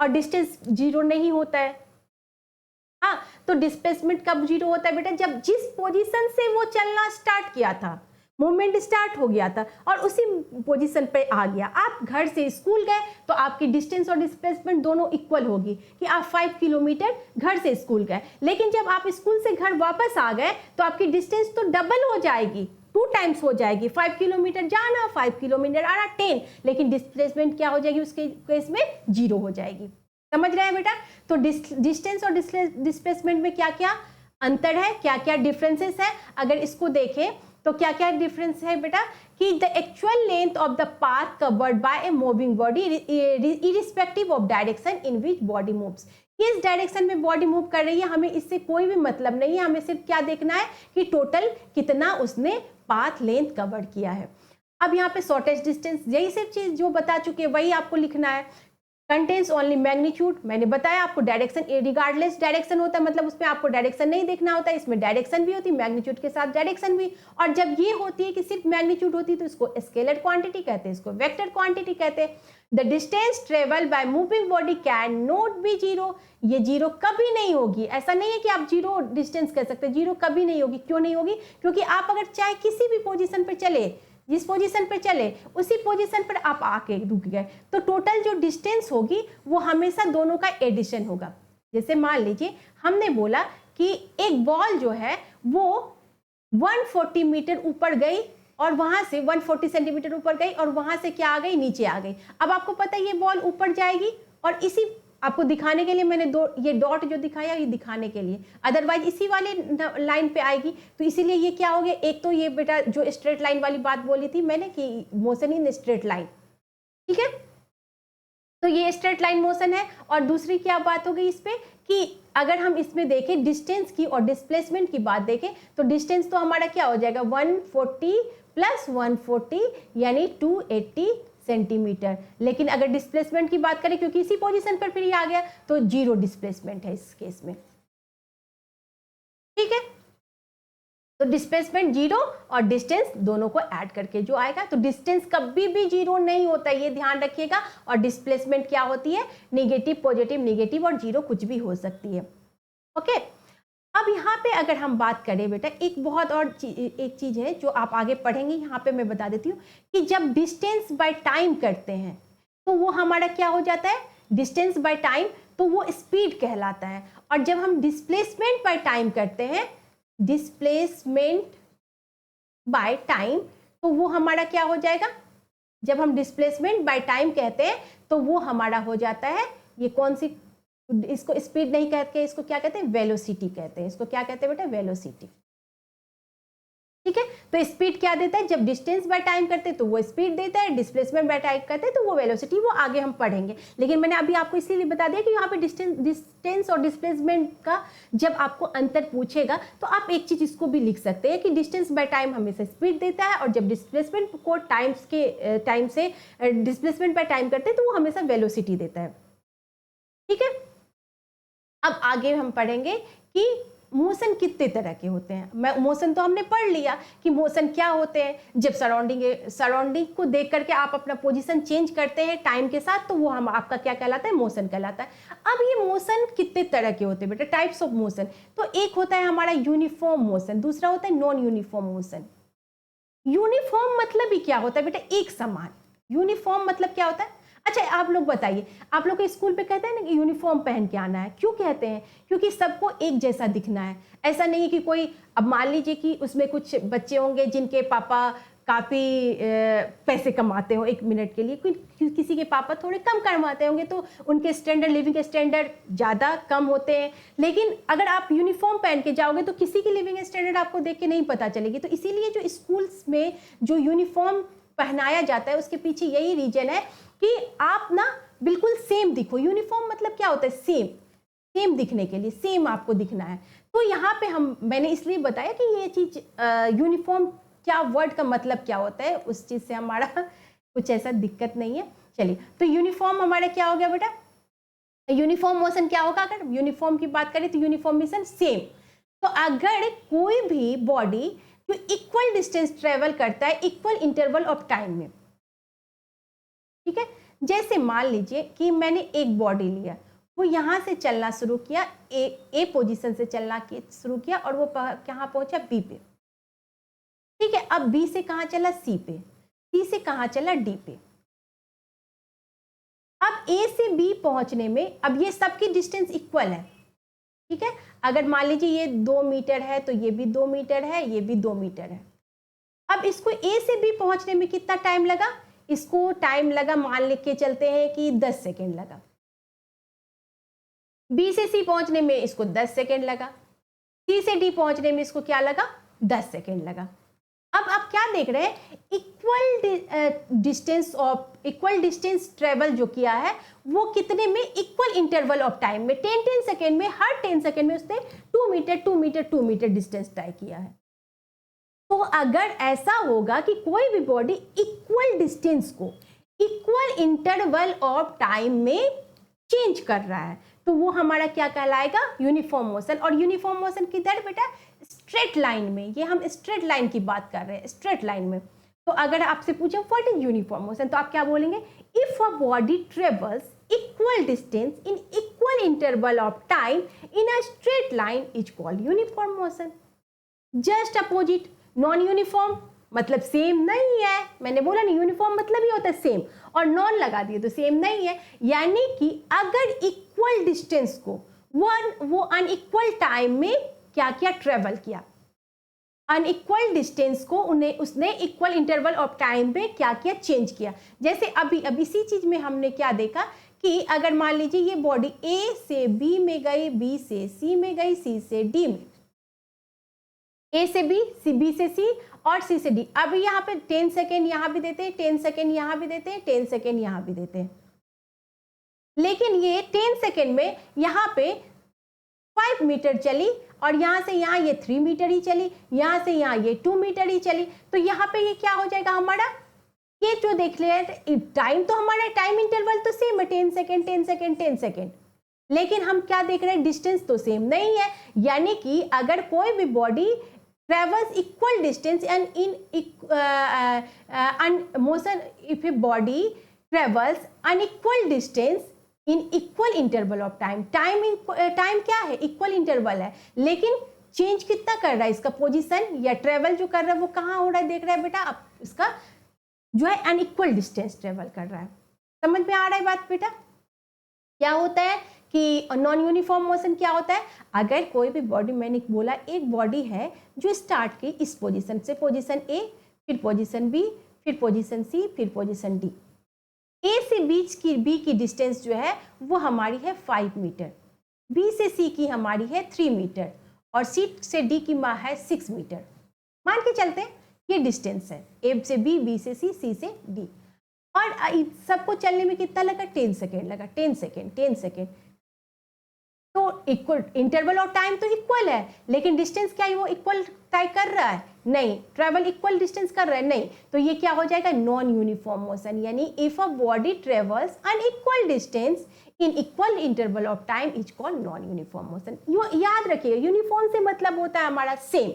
और डिस्टेंस 0 नहीं होता है। हाँ, तो डिस्प्लेसमेंट कब 0 होता है बेटा, जब जिस पोजीशन से वो चलना स्टार्ट किया था, मूवमेंट स्टार्ट हो गया था और उसी पोजीशन पे आ गया। आप घर से स्कूल गए तो आपकी डिस्टेंस और डिस्प्लेसमेंट दोनों इक्वल होगी कि आप 5 किलोमीटर घर से स्कूल गए। लेकिन जब आप स्कूल से घर वापस आ गए तो आपकी डिस्टेंस तो डबल हो जाएगी, 2 टाइम्स हो जाएगी। 5 किलोमीटर जाना, 5 किलोमीटर आना, 10, लेकिन डिस्प्लेसमेंट क्या हो जाएगी उसके केस में 0 हो जाएगी। समझ रहे हैं बेटा? तो डिस्टेंस और डिस्प्लेसमेंट में क्या क्या अंतर है, क्या क्या डिफरेंसेस है, अगर इसको देखें तो क्या क्या डिफरेंस है बेटा कि the actual length of the path covered by a moving body irrespective of direction in which body moves. किस डायरेक्शन में बॉडी मूव कर रही है हमें इससे कोई भी मतलब नहीं है, हमें सिर्फ क्या देखना है कि टोटल कितना उसने पाथ लेंथ कवर किया है। अब यहाँ पे शॉर्टेज डिस्टेंस, यही सिर्फ चीज जो बता चुके हैं वही आपको लिखना है। कंटेन्स ओनली मैग्नीट्यूड, मैंने बताया आपको डायरेक्शन रिगार्डलेस डायरेक्शन होता है, मतलब उसमें आपको डायरेक्शन नहीं देखना होता है, इसमें डायरेक्शन भी होती है, मैग्नीट्यूड के साथ डायरेक्शन भी। और जब ये होती है कि सिर्फ मैग्नीट्यूड होती है तो इसको स्केलर क्वांटिटी कहते हैं, इसको वेक्टर क्वांटिटी कहते हैं। The distance travel by moving body can not be 0, ये 0 कभी नहीं होगी। ऐसा नहीं है कि आप 0 डिस्टेंस कह सकते, 0 कभी नहीं होगी। क्यों नहीं होगी, क्योंकि आप अगर चाहे किसी भी पोजीशन पर चले, जिस पोजीशन पर चले उसी पोजीशन पर आप आके रुक गए, तो टोटल जो डिस्टेंस होगी वो हमेशा दोनों का एडिशन होगा। जैसे मान लीजिए हमने बोला कि एक बॉल जो है वो 140 मीटर ऊपर गई और वहां से 140 सेंटीमीटर ऊपर गई और वहां से क्या आ गई, नीचे आ गई। अब आपको पता है ये बॉल ऊपर जाएगी और इसी आपको दिखाने के लिए मैंने दो ये डॉट जो दिखाया ये दिखाने के लिए, अदरवाइज इसी वाले लाइन पे आएगी। तो इसीलिए ये क्या हो गया, एक तो ये बेटा जो स्ट्रेट लाइन वाली बात बोली थी मैंने कि मोशन इन स्ट्रेट लाइन, ठीक है, तो ये स्ट्रेट लाइन मोशन है। और दूसरी क्या बात हो गई इस पे कि अगर हम इसमें देखें डिस्टेंस की और डिस्प्लेसमेंट की बात देखें तो डिस्टेंस तो हमारा क्या हो जाएगा 140 प्लस 140 यानी 280 सेंटीमीटर। लेकिन अगर डिस्प्लेसमेंट की बात करें क्योंकि इसी पोजीशन पर फिर ये आ गया तो 0 डिस्प्लेसमेंट है इस केस में, ठीक है। तो डिस्प्लेसमेंट 0 और डिस्टेंस दोनों को ऐड करके जो आएगा, तो डिस्टेंस कभी भी 0 नहीं होता, ये ध्यान रखिएगा। और डिस्प्लेसमेंट क्या होती है, नेगेटिव पॉजिटिव नेगेटिव और 0 कुछ भी हो सकती है, ओके। अब यहाँ पे अगर हम बात करें बेटा एक बहुत और एक चीज है जो आप आगे पढ़ेंगे, यहाँ पे मैं बता देती हूँ कि जब डिस्टेंस बाय टाइम करते हैं तो वो हमारा क्या हो जाता है, डिस्टेंस बाय टाइम, तो वो स्पीड कहलाता है। और जब हम डिस्प्लेसमेंट बाय टाइम करते हैं, डिस्प्लेसमेंट बाय टाइम, तो वो हमारा क्या हो जाएगा, जब हम डिस्प्लेसमेंट बाय टाइम कहते हैं तो वो हमारा हो जाता है, ये कौन सी, इसको स्पीड नहीं कहते, इसको क्या कहते हैं, वेलोसिटी कहते हैं। इसको क्या कहते हैं बेटा, वेलोसिटी, ठीक है। तो स्पीड क्या देता है, जब डिस्टेंस बाय टाइम करते हैं तो वो स्पीड देता है, डिस्प्लेसमेंट बाय टाइम करते हैं तो वो वेलोसिटी, वो आगे हम पढ़ेंगे। लेकिन मैंने अभी आपको इसलिए बता दिया कि यहाँ पे डिस्टेंस और डिस्प्लेसमेंट का जब आपको अंतर पूछेगा तो आप एक चीज इसको भी लिख सकते हैं कि डिस्टेंस बाय टाइम हमेशा स्पीड देता है, और जब डिस्प्लेसमेंट को टाइम से डिस्प्लेसमेंट बाय टाइम करते हैं तो वो हमेशा वेलोसिटी देता है, ठीक है। अब आगे हम पढ़ेंगे कि मोशन कितने तरह के होते हैं। मोशन तो हमने पढ़ लिया कि मोशन क्या होते हैं, जब सराउंडिंग को देख करके आप अपना पोजीशन चेंज करते हैं टाइम के साथ तो वो हम आपका क्या कहलाता है, मोशन कहलाता है। अब ये मोशन कितने तरह के होते हैं बेटा, टाइप्स ऑफ मोशन, तो एक होता है हमारा यूनिफॉर्म मोशन, दूसरा होता है नॉन यूनिफॉर्म मोशन। यूनिफॉर्म मतलब ही क्या होता है बेटा, एक समान। यूनिफॉर्म मतलब क्या होता है, अच्छा आप लोग बताइए, आप लोग के स्कूल पे कहते हैं ना कि यूनिफॉर्म पहन के आना है, क्यों कहते हैं, क्योंकि सबको एक जैसा दिखना है। ऐसा नहीं है कि कोई, अब मान लीजिए कि उसमें कुछ बच्चे होंगे जिनके पापा काफ़ी पैसे कमाते हो एक मिनट के लिए, किसी के पापा थोड़े कम कमाते होंगे तो उनके स्टैंडर्ड, लिविंग स्टैंडर्ड ज़्यादा कम होते हैं। लेकिन अगर आप यूनिफॉर्म पहन के जाओगे तो किसी की लिविंग स्टैंडर्ड आपको देख के नहीं पता चलेगी। तो इसीलिए जो स्कूल्स में जो यूनिफॉर्म पहनाया जाता है उसके पीछे यही रीजन है कि आप ना बिल्कुल सेम दिखो। यूनिफॉर्म मतलब क्या होता है, सेम दिखने के लिए, सेम आपको दिखना है। तो यहाँ पे मैंने इसलिए बताया कि ये चीज यूनिफॉर्म क्या, वर्ड का मतलब क्या होता है, उस चीज से हमारा कुछ ऐसा दिक्कत नहीं है। चलिए, तो यूनिफॉर्म हमारा क्या हो गया बेटा, यूनिफॉर्म मोशन क्या होगा, अगर यूनिफॉर्म की बात करें तो यूनिफॉर्म मोशन सेम। तो अगर कोई भी बॉडी जो इक्वल डिस्टेंस ट्रेवल करता है इक्वल इंटरवल ऑफ टाइम में, ठीक है, जैसे मान लीजिए कि मैंने एक बॉडी लिया, वो यहां से चलना शुरू किया, ए पोजीशन से चलना शुरू किया और वो कहां पहुंचा, बी पे, ठीक है। अब बी से कहां चला, सी पे, सी से कहां चला, डी पे। अब ए से बी पहुंचने में, अब ये सबकी डिस्टेंस इक्वल है, ठीक है। अगर मान लीजिए ये 2 मीटर है तो ये भी 2 मीटर है, ये भी 2 मीटर है। अब इसको ए से बी पहुंचने में कितना टाइम लगा, इसको टाइम लगा, मान लिख के चलते हैं कि 10 सेकेंड लगा। बी से सी पहुंचने में इसको 10 सेकेंड लगा, सी से डी पहुंचने में इसको क्या लगा, 10 सेकेंड लगा। अब आप क्या देख रहे हैं, इक्वल डिस्टेंस ट्रेवल जो किया है वो कितने में, इक्वल इंटरवल ऑफ टाइम में, 10 सेकेंड में, हर 10 सेकेंड में उसने 2 मीटर डिस्टेंस तय किया है। तो अगर ऐसा होगा कि कोई भी बॉडी इक्वल डिस्टेंस को इक्वल इंटरवल ऑफ टाइम में चेंज कर रहा है तो वो हमारा क्या कहलाएगा, यूनिफॉर्म मोशन। और यूनिफॉर्म मोशन किधर बेटा, स्ट्रेट लाइन में, ये हम स्ट्रेट लाइन की बात कर रहे हैं, स्ट्रेट लाइन में। तो अगर आपसे पूछे व्हाट इज यूनिफॉर्म मोशन तो आप क्या बोलेंगे, if a body travels equal distance in equal interval of time in a straight line is called uniform motion. Just opposite, non uniform मतलब सेम नहीं है, मैंने बोला नहीं, यूनिफॉर्म मतलब ही होता है सेम, और नॉन लगा दिए तो सेम नहीं है। यानी कि अगर इक्वल डिस्टेंस को वो अनइक्वल टाइम में क्या किया, ट्रेवल किया, अनइक्वल डिस्टेंस को उसने इक्वल इंटरवल ऑफ टाइम में क्या किया, चेंज किया। जैसे अभी इसी चीज में हमने क्या देखा कि अगर मान लीजिए ये बॉडी ए से बी में गई, बी से सी में गई, सी से डी में, ए से बी, बी से सी और सी से डी। अब यहाँ पे 10 सेकेंड यहाँ भी देते हैं, 10 सेकेंड यहाँ भी देते हैं, 10 सेकेंड यहाँ भी देते हैं। लेकिन ये 10 सेकेंड में यहाँ पे 5 मीटर चली और यहाँ से यहाँ ये 3 मीटर ही चली, यहाँ से यहाँ ये 2 मीटर ही चली। तो यहाँ पे ये क्या हो जाएगा हमारा, ये जो देख ले टाइम, तो हमारा टाइम इंटरवल तो सेम है, 10 सेकेंड 10 सेकेंड 10 सेकेंड। लेकिन हम क्या देख रहे हैं, डिस्टेंस तो सेम नहीं है। यानी कि अगर कोई भी body travels equal distance and in motion, if a body travels unequal distance in equal interval of time, time क्या है, इक्वल इंटरवल है, लेकिन चेंज कितना कर रहा है इसका पोजीशन या ट्रेवल जो कर रहा है वो कहाँ हो रहा है, देख रहा है बेटा, अब इसका जो है अनइक्वल डिस्टेंस ट्रेवल कर रहा है। समझ में आ रहा है बात बेटा? क्या होता है कि नॉन यूनिफॉर्म मोशन क्या होता है, अगर कोई भी बॉडी, मैंने बोला एक बॉडी है जो स्टार्ट की इस पोजीशन से, पोजीशन ए, फिर पोजीशन बी, फिर पोजीशन सी, फिर पोजीशन डी। ए से बी की डिस्टेंस जो है वो हमारी है 5 मीटर, बी से सी की हमारी है 3 मीटर और सी से डी की है 6 मीटर। मान के चलते हैं ये डिस्टेंस है, ए से बी, बी से सी, सी से डी। और सबको चलने में कितना लगा, 10 सेकेंड लगा, 10 सेकेंड 10 सेकेंड। तो इक्वल इंटरवल ऑफ टाइम तो इक्वल है, लेकिन डिस्टेंस क्या है, वो इक्वल तय कर रहा है नहीं, ट्रेवल इक्वल डिस्टेंस कर रहा है नहीं। तो ये क्या हो जाएगा, नॉन यूनिफॉर्म मोशन। यानी if a body travels unequal distance in equal interval of time is called non uniform motion. याद रखिए, यूनिफॉर्म से मतलब होता है हमारा सेम,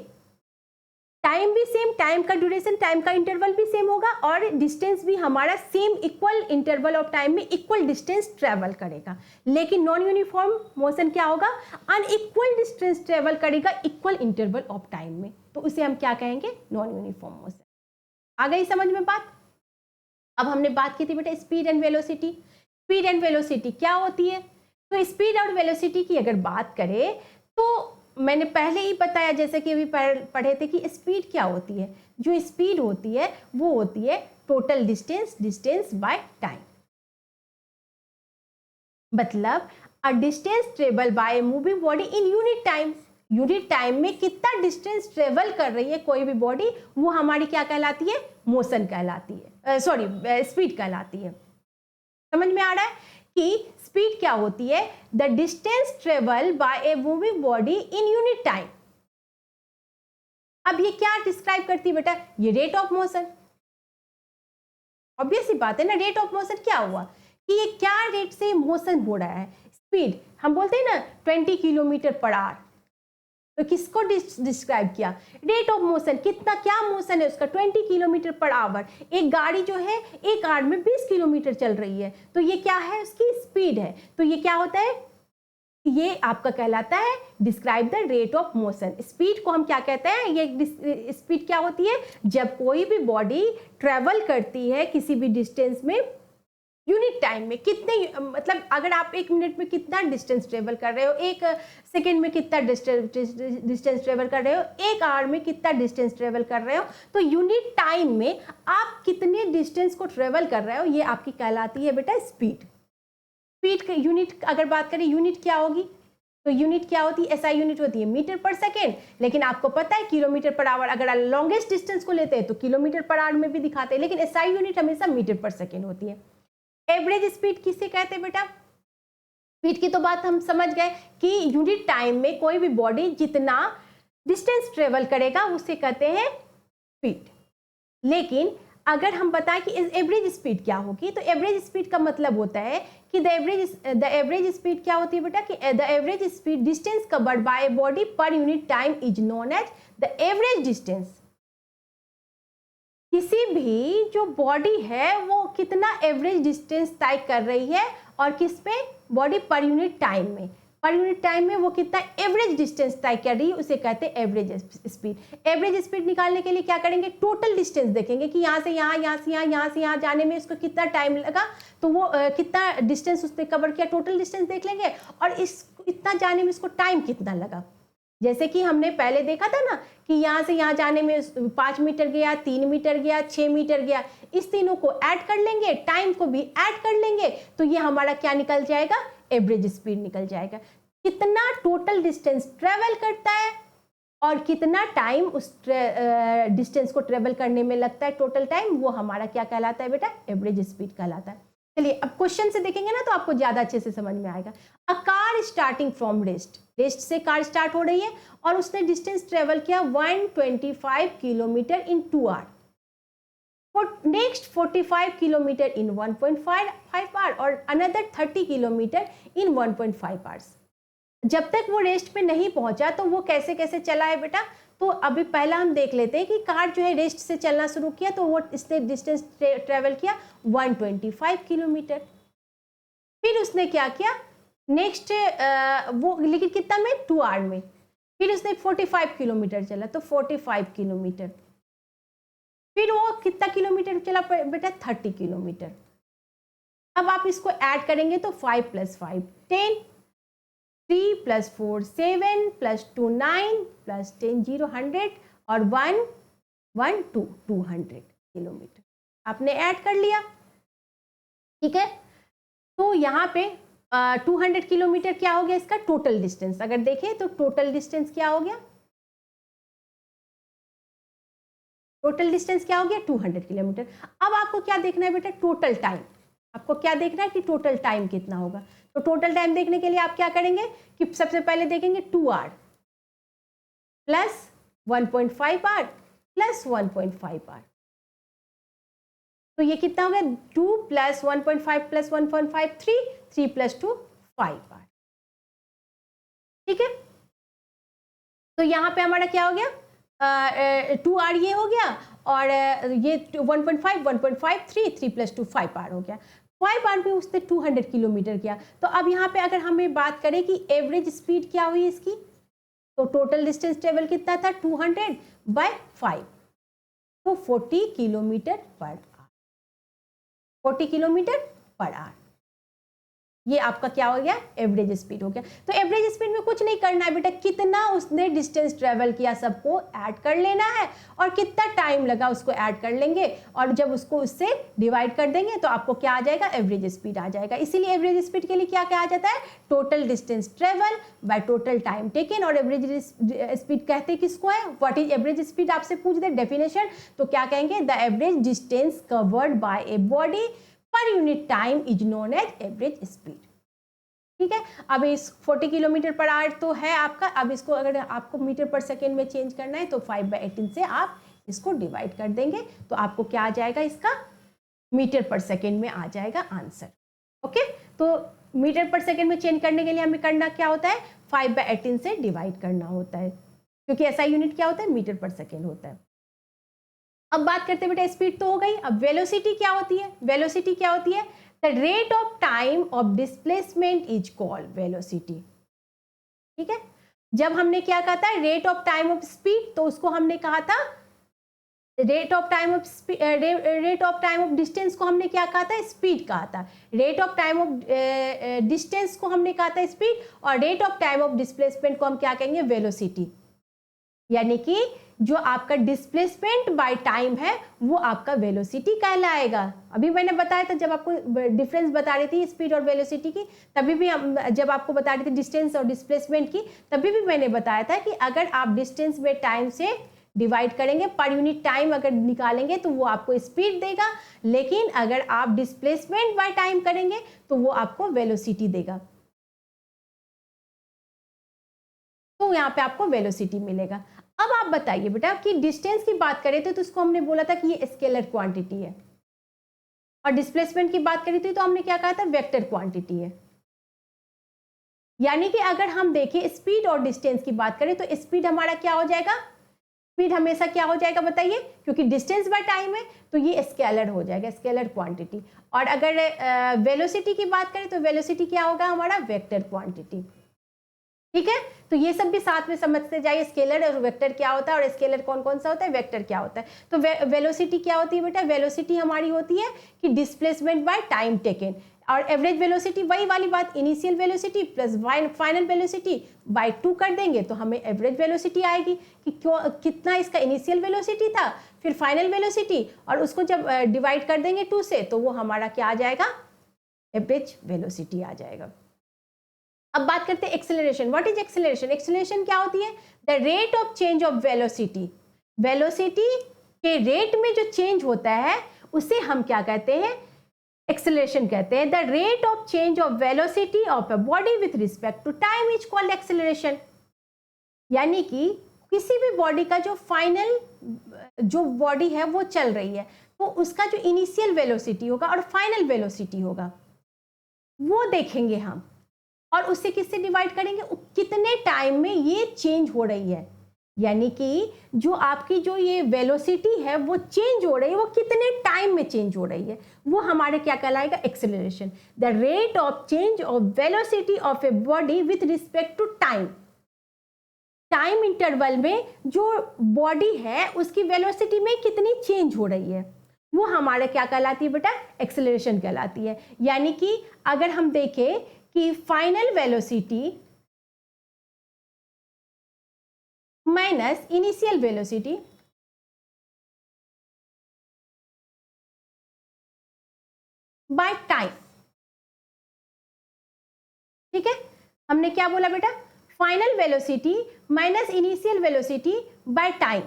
टाइम भी सेम, टाइम का ड्यूरेशन, टाइम का इंटरवल भी सेम होगा और डिस्टेंस भी हमारा same, equal interval of time में इक्वल डिस्टेंस ट्रेवल करेगा। लेकिन नॉन यूनिफॉर्म मोशन क्या होगा, अनइक्वल डिस्टेंस ट्रेवल करेगा इक्वल इंटरवल ऑफ टाइम में, तो उसे हम क्या कहेंगे, नॉन यूनिफॉर्म मोशन। आ गई समझ में बात? अब हमने बात की थी बेटा speed and velocity. Speed and velocity क्या होती है, तो स्पीड और वेलोसिटी की अगर बात करें तो मैंने पहले ही बताया, जैसे कि अभी पढ़े थे कि स्पीड क्या होती है, जो स्पीड होती है वो होती है टोटल डिस्टेंस बाय टाइम। मतलब a distance travel by moving body in unit time, unit time में कितना डिस्टेंस ट्रेवल कर रही है कोई भी बॉडी, वो हमारी क्या कहलाती है, मोशन कहलाती है, स्पीड कहलाती है। समझ में आ रहा है कि स्पीड क्या होती है, the distance travel bye a moving body in unit time. अब ये क्या डिस्क्राइब करती है बेटा, ये रेट ऑफ मोशन। ऑब्वियस ही बात है ना, रेट ऑफ मोशन क्या हुआ कि ये क्या रेट से मोशन हो रहा है। स्पीड हम बोलते हैं ना 20 किलोमीटर पर आवर, तो किसको डिस्क्राइब किया, रेट ऑफ मोशन, कितना क्या मोशन है उसका, 20 किलोमीटर पर आवर। एक गाड़ी जो है एक आवर में 20 किलोमीटर चल रही है, तो ये क्या है, उसकी स्पीड है। तो ये क्या होता है, ये आपका कहलाता है describe the rate of motion. Speed को हम क्या कहते हैं, ये स्पीड क्या होती है, जब कोई भी बॉडी ट्रेवल करती है किसी भी डिस्टेंस में यूनिट टाइम में, कितने, मतलब अगर आप 1 मिनट में कितना डिस्टेंस ट्रेवल कर रहे हो, 1 सेकेंड में कितना डिस्टेंस ट्रेवल कर रहे हो, 1 आवर में कितना डिस्टेंस ट्रेवल कर रहे हो, तो यूनिट टाइम में आप कितने डिस्टेंस को ट्रेवल कर रहे हो, ये आपकी कहलाती है बेटा स्पीड। स्पीड के यूनिट अगर बात करें, यूनिट क्या होगी, तो यूनिट क्या होती है, एसआई यूनिट होती है मीटर पर सेकेंड, लेकिन आपको पता है किलोमीटर पर आवर, अगर लॉन्गेस्ट डिस्टेंस को लेते हैं तो किलोमीटर पर आवर में भी दिखाते हैं, लेकिन एसआई यूनिट हमेशा मीटर पर सेकेंड होती है। एवरेज स्पीड किसे कहते हैं बेटा, स्पीड की तो बात हम समझ गए कि यूनिट टाइम में कोई भी बॉडी जितना डिस्टेंस ट्रेवल करेगा उसे कहते हैं स्पीड। लेकिन अगर हम बताएं कि एवरेज स्पीड क्या होगी, तो एवरेज स्पीड का मतलब होता है कि द एवरेज स्पीड क्या होती है बेटा, कि the average speed distance covered by body per unit time is known as the average distance. किसी भी जो बॉडी है वो कितना एवरेज डिस्टेंस तय कर रही है और किस पे, बॉडी पर यूनिट टाइम में, पर यूनिट टाइम में वो कितना एवरेज डिस्टेंस तय कर रही है उसे कहते हैं एवरेज स्पीड। एवरेज स्पीड निकालने के लिए क्या करेंगे, टोटल डिस्टेंस देखेंगे कि यहाँ से यहाँ, यहाँ से यहाँ, यहाँ से यहाँ जाने में इसको कितना टाइम लगा, तो वो कितना डिस्टेंस उसने कवर किया, टोटल डिस्टेंस देख लेंगे और इतना जाने में इसको टाइम कितना लगा। जैसे कि हमने पहले देखा था ना कि यहाँ से यहाँ जाने में 5 मीटर गया, 3 मीटर गया, 6 मीटर गया, इस तीनों को ऐड कर लेंगे, टाइम को भी ऐड कर लेंगे, तो ये हमारा क्या निकल जाएगा, एवरेज स्पीड निकल जाएगा। कितना टोटल डिस्टेंस ट्रेवल करता है और कितना टाइम उस डिस्टेंस को ट्रेवल करने में लगता है, टोटल टाइम, वो हमारा क्या कहलाता है बेटा, एवरेज स्पीड कहलाता है। चलिए अब क्वेश्चन से देखेंगे ना तो आपको ज्यादा अच्छे से समझ में आएगा। A car starting from rest, rest से कार स्टार्ट हो रही है और उसने डिस्टेंस ट्रेवल किया 125 kilometre in 2 hour, next 45 kilometre in 1.5 hour और अनदर 30 किलोमीटर इन 1.5 आवर्स। जब तक वो रेस्ट पे नहीं पहुंचा तो वो कैसे कैसे चला है बेटा, तो अभी पहला हम देख लेते हैं कि कार जो है रेस्ट से चलना शुरू किया तो वो इसने डिस्टेंस ट्रेवल किया 125 किलोमीटर। फिर उसने क्या किया, नेक्स्ट वो लेकिन कितना में, 2 आवर में। फिर उसने 45 किलोमीटर चला तो 45 किलोमीटर। फिर वो कितना किलोमीटर चला बेटा, 30 किलोमीटर। अब आप इसको ऐड करेंगे तो 5 + 5 10, 3 + 4 7 + 2 9 + 10 0 100 और 1 1 2 200 किलोमीटर आपने ऐड कर लिया। ठीक है, तो यहाँ पे 200 किलोमीटर क्या हो गया इसका टोटल डिस्टेंस। अगर देखें तो टोटल डिस्टेंस क्या हो गया, टोटल डिस्टेंस क्या हो गया 200 किलोमीटर। अब आपको क्या देखना है बेटा, टोटल टाइम। आपको क्या देखना है कि टोटल टाइम कितना होगा। तो टोटल टाइम देखने के लिए आप क्या करेंगे कि सबसे पहले देखेंगे 2 hour plus 1.5 hour plus 1.5 hour, तो ये कितना हो गया 2 + 1.5 + 1.5 3 3 + 2 5 आवर। ठीक है, तो यहाँ पे हमारा क्या हो गया 2 आवर ये हो गया और ये 1.5 1.5 3 3 + 2 5 आवर हो गया। 5 आवर में उसने 200 किलोमीटर किया। तो अब यहाँ पे अगर हमें बात करें कि एवरेज स्पीड क्या हुई इसकी, तो टोटल डिस्टेंस ट्रेवल कितना था 200/5, तो 40 kilometre per hour, 40 kilometre per hour. ये आपका क्या हो गया एवरेज स्पीड हो गया। तो एवरेज स्पीड में कुछ नहीं करना है बेटा, कितना उसने डिस्टेंस ट्रेवल किया सबको ऐड कर लेना है और कितना टाइम लगा उसको ऐड कर लेंगे और जब उसको उससे डिवाइड कर देंगे तो आपको क्या आ जाएगा एवरेज स्पीड आ जाएगा। इसीलिए एवरेज स्पीड के लिए क्या कहा जाता है, total distance travel bye total time taken. और एवरेज स्पीड कहते किसको है, व्हाट इज एवरेज स्पीड आपसे पूछ दे डेफिनेशन तो क्या कहेंगे, the average distance covered by a body per unit time is known as average speed. ठीक है, अब इस 40 किलोमीटर पर आवर तो है आपका, अब इसको अगर आपको मीटर पर सेकेंड में चेंज करना है तो 5/18 से आप इसको डिवाइड कर देंगे तो आपको क्या आ जाएगा, इसका मीटर पर सेकेंड में आ जाएगा आंसर। ओके, तो मीटर पर सेकेंड में चेंज करने के लिए हमें करना क्या होता है, 5/18 से डिवाइड करना होता है, क्योंकि ऐसा यूनिट क्या होता है मीटर पर सेकेंड होता है। अब बात करते हैं बेटा स्पीड तो हो गई, अब वेलोसिटी क्या होती है, वेलोसिटी क्या होती है, the rate of time of displacement is called velocity. ठीक है, जब हमने क्या कहा था rate of time of speed, तो उसको हमने कहा था rate of time of distance को हमने क्या कहा था, स्पीड कहा था। Rate of time of distance को हमने कहा था स्पीड और rate of time of displacement को हम क्या कहेंगे वेलोसिटी। यानी कि जो आपका डिस्प्लेसमेंट बाय टाइम है वो आपका वेलोसिटी कहलाएगा। अभी मैंने बताया था जब आपको डिफरेंस बता रही थी स्पीड और वेलोसिटी की, तभी भी जब आपको बता रही थी डिस्टेंस और डिस्प्लेसमेंट की, तभी भी मैंने बताया था कि अगर आप डिस्टेंस में टाइम से डिवाइड करेंगे, पर यूनिट टाइम अगर निकालेंगे तो वो आपको स्पीड देगा, लेकिन अगर आप डिस्प्लेसमेंट बाय टाइम करेंगे तो वो आपको वेलोसिटी देगा। तो यहाँ पे आपको वेलोसिटी मिलेगा। अब आप बताइए बेटा कि डिस्टेंस की बात करें तो उसको हमने बोला था कि ये स्केलर क्वांटिटी है और डिस्प्लेसमेंट की बात करी थी तो हमने क्या कहा था वेक्टर क्वांटिटी है। यानी कि अगर हम देखें स्पीड और डिस्टेंस की बात करें तो स्पीड हमारा क्या हो जाएगा, स्पीड हमेशा क्या हो जाएगा बताइए, क्योंकि डिस्टेंस बाय टाइम है तो ये स्केलर हो जाएगा, स्केलर क्वांटिटी। और अगर वेलोसिटी की बात करें तो वेलोसिटी क्या होगा हमारा वेक्टर क्वांटिटी। ठीक है, तो ये सब भी साथ में समझते जाइए, स्केलर और वेक्टर क्या होता है और स्केलर कौन कौन सा होता है, वेक्टर क्या होता है। तो वेलोसिटी क्या होती है बेटा, वेलोसिटी हमारी होती है कि डिस्प्लेसमेंट बाय टाइम टेकन। और एवरेज वेलोसिटी वही वाली बात, initial velocity plus final velocity bye 2 कर देंगे तो हमें एवरेज वेलोसिटी आएगी कि कितना इसका इनिशियल वेलोसिटी था, फिर फाइनल वेलोसिटी, और उसको जब डिवाइड कर देंगे 2 से तो वो हमारा क्या आ जाएगा, एवरेज वेलोसिटी आ जाएगा। अब बात करते हैं acceleration. What is acceleration? Acceleration क्या होती है? The rate of change of velocity. Velocity के रेट में जो चेंज होता है उसे हम क्या कहते हैं, एक्सेलरेशन कहते हैं। The rate of change of velocity of a body with respect to time is called acceleration. यानी कि किसी भी बॉडी का जो फाइनल जो बॉडी है वो चल रही है तो उसका जो इनिशियल वेलोसिटी होगा और फाइनल वेलोसिटी होगा वो देखेंगे हम, और उससे किससे डिवाइड करेंगे, कितने टाइम में ये चेंज हो रही है। यानी कि जो आपकी जो ये वेलोसिटी है वो चेंज हो रही है, वो कितने टाइम में चेंज हो रही है, वो हमारे क्या कहलाएगा, acceleration. The rate of change of velocity of a body with respect to time. Time interval में जो बॉडी है उसकी वेलोसिटी में कितनी चेंज हो रही है वो हमारे क्या कहलाती है बेटा, एक्सेलरेशन कहलाती है। यानी कि अगर हम देखें कि final velocity minus initial velocity by time, ठीक है, हमने क्या बोला बेटा, final velocity minus initial velocity by time,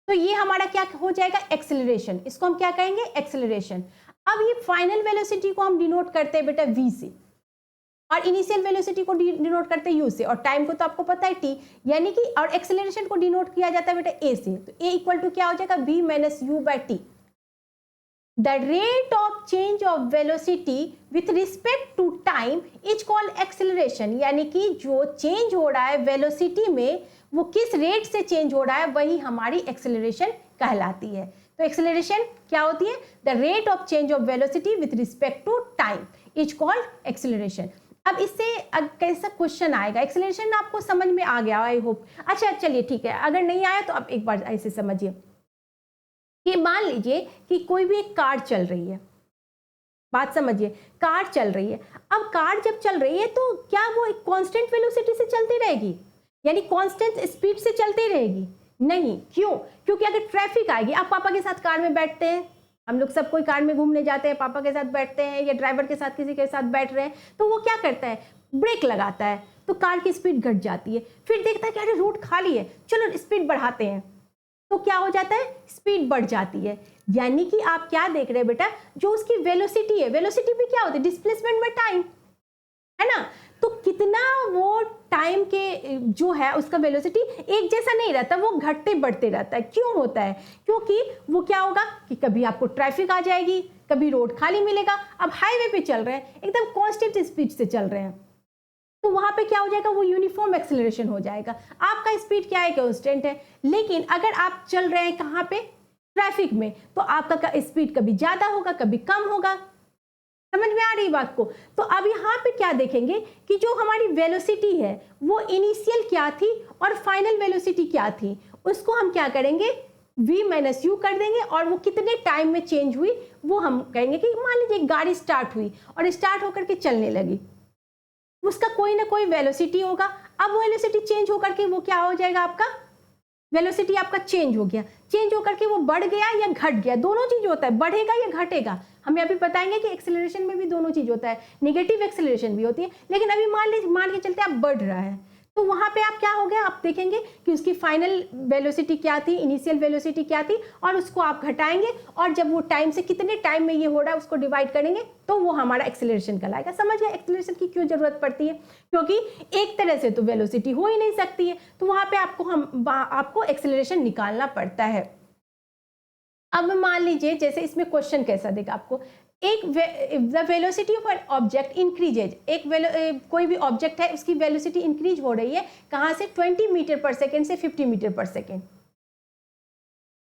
तो ये हमारा क्या हो जाएगा, एक्सेलरेशन। इसको हम क्या कहेंगे, एक्सेलरेशन। अब ये फाइनल वेलोसिटी को हम डिनोट करते हैं बेटा v से, और इनिशियल वेलोसिटी को डिनोट करते हैं u से, और टाइम को तो आपको पता है t, यानी कि और एक्सेलरेशन को डिनोट किया जाता है बेटा a से, तो a इक्वल टू क्या हो जाएगा, v minus u by t। The rate of change of velocity with respect to time is called acceleration. यानी कि जो चेंज हो रहा है वेलोसिटी में वो किस रेट से चेंज हो रहा है वही हमारी एक्सेलरेशन कहलाती है। तो एक्सेलरेशन क्या होती है, the rate of change of velocity with respect to time is called acceleration. अब इससे कैसा क्वेश्चन आएगा, एक्सेलरेशन आपको समझ में आ गया आई होप। अच्छा चलिए ठीक है, अगर नहीं आया तो अब एक बार ऐसे समझिए कि मान लीजिए कि कोई भी एक कार चल रही है, बात समझिए, कार चल रही है। अब कार जब चल रही है तो क्या वो एक कांस्टेंट वेलोसिटी से चलती रहेगी, यानी कांस्टेंट स्पीड से चलती रहेगी? नहीं। क्यों? क्योंकि अगर ट्रैफिक आएगी, आप पापा के साथ कार में बैठते हैं, हम लोग सब कोई कार में घूमने जाते हैं, पापा के साथ बैठते हैं या ड्राइवर के साथ किसी के साथ बैठ रहे हैं, तो वो क्या करता है, ब्रेक लगाता है, तो कार की स्पीड घट जाती है। फिर देखता है कि अरे रोड खाली है, चलो स्पीड बढ़ाते हैं, तो क्या हो जाता है, स्पीड बढ़ जाती है। यानी कि आप क्या देख रहे हैं बेटा, जो उसकी वेलोसिटी है, वेलोसिटी भी क्या होती है, डिस्प्लेसमेंट बाय टाइम, है ना। तो कितना वो टाइम के जो है उसका वेलोसिटी एक जैसा नहीं रहता, वो घटते बढ़ते रहता है। क्यों होता है, क्योंकि वो क्या होगा कि कभी आपको ट्रैफिक आ जाएगी, कभी रोड खाली मिलेगा। अब हाईवे पे चल रहे हैं, एकदम कांस्टेंट स्पीड से चल रहे हैं, तो वहां पे क्या हो जाएगा, वो यूनिफॉर्म एक्सेलरेशन हो जाएगा, आपका स्पीड क्या है, कांस्टेंट है। लेकिन अगर आप चल रहे हैं कहाँ पे, ट्रैफिक में, तो आपका स्पीड कभी ज्यादा होगा कभी कम होगा। समझ में आ रही बात को? तो अब यहाँ पे क्या देखेंगे कि जो हमारी वेलोसिटी है वो इनिशियल क्या थी और फाइनल वेलोसिटी क्या थी, उसको हम क्या करेंगे, v माइनस यू कर देंगे, और वो कितने टाइम में चेंज हुई वो हम कहेंगे कि मान लीजिए गाड़ी स्टार्ट हुई और स्टार्ट होकर के चलने लगी, उसका कोई ना कोई वेलोसिटी होगा। अब वेलोसिटी चेंज होकर के वो क्या हो जाएगा, आपका वेलोसिटी आपका चेंज हो गया, चेंज होकर के वो बढ़ गया या घट गया, दोनों चीज होता है, बढ़ेगा या घटेगा। हम अभी बताएंगे कि एक्सेलरेशन में भी दोनों चीज होता है, नेगेटिव एक्सेलरेशन भी होती है। लेकिन अभी मान के चलते आप बढ़ रहा है, तो वहां पे आप क्या हो गया, आप देखेंगे कि उसकी फाइनल वेलोसिटी क्या थी, इनिशियल वेलोसिटी क्या थी, और उसको आप घटाएंगे, और जब वो टाइम से कितने टाइम में ये हो रहा है उसको डिवाइड करेंगे, तो वो हमारा एक्सेलरेशन कहलाएगा। समझ गए एक्सेलरेशन की क्यों जरूरत पड़ती है, क्योंकि एक तरह से तो वेलोसिटी हो ही नहीं सकती है, तो वहां पे आपको एक्सेलरेशन निकालना पड़ता है। अब मान लीजिए जैसे इसमें क्वेश्चन कैसा देगा आपको, एक the velocity of an object increases, कोई भी ऑब्जेक्ट है उसकी वेलोसिटी इंक्रीज हो रही है, कहां से, 20 मीटर पर सेकेंड से 50 मीटर पर सेकेंड।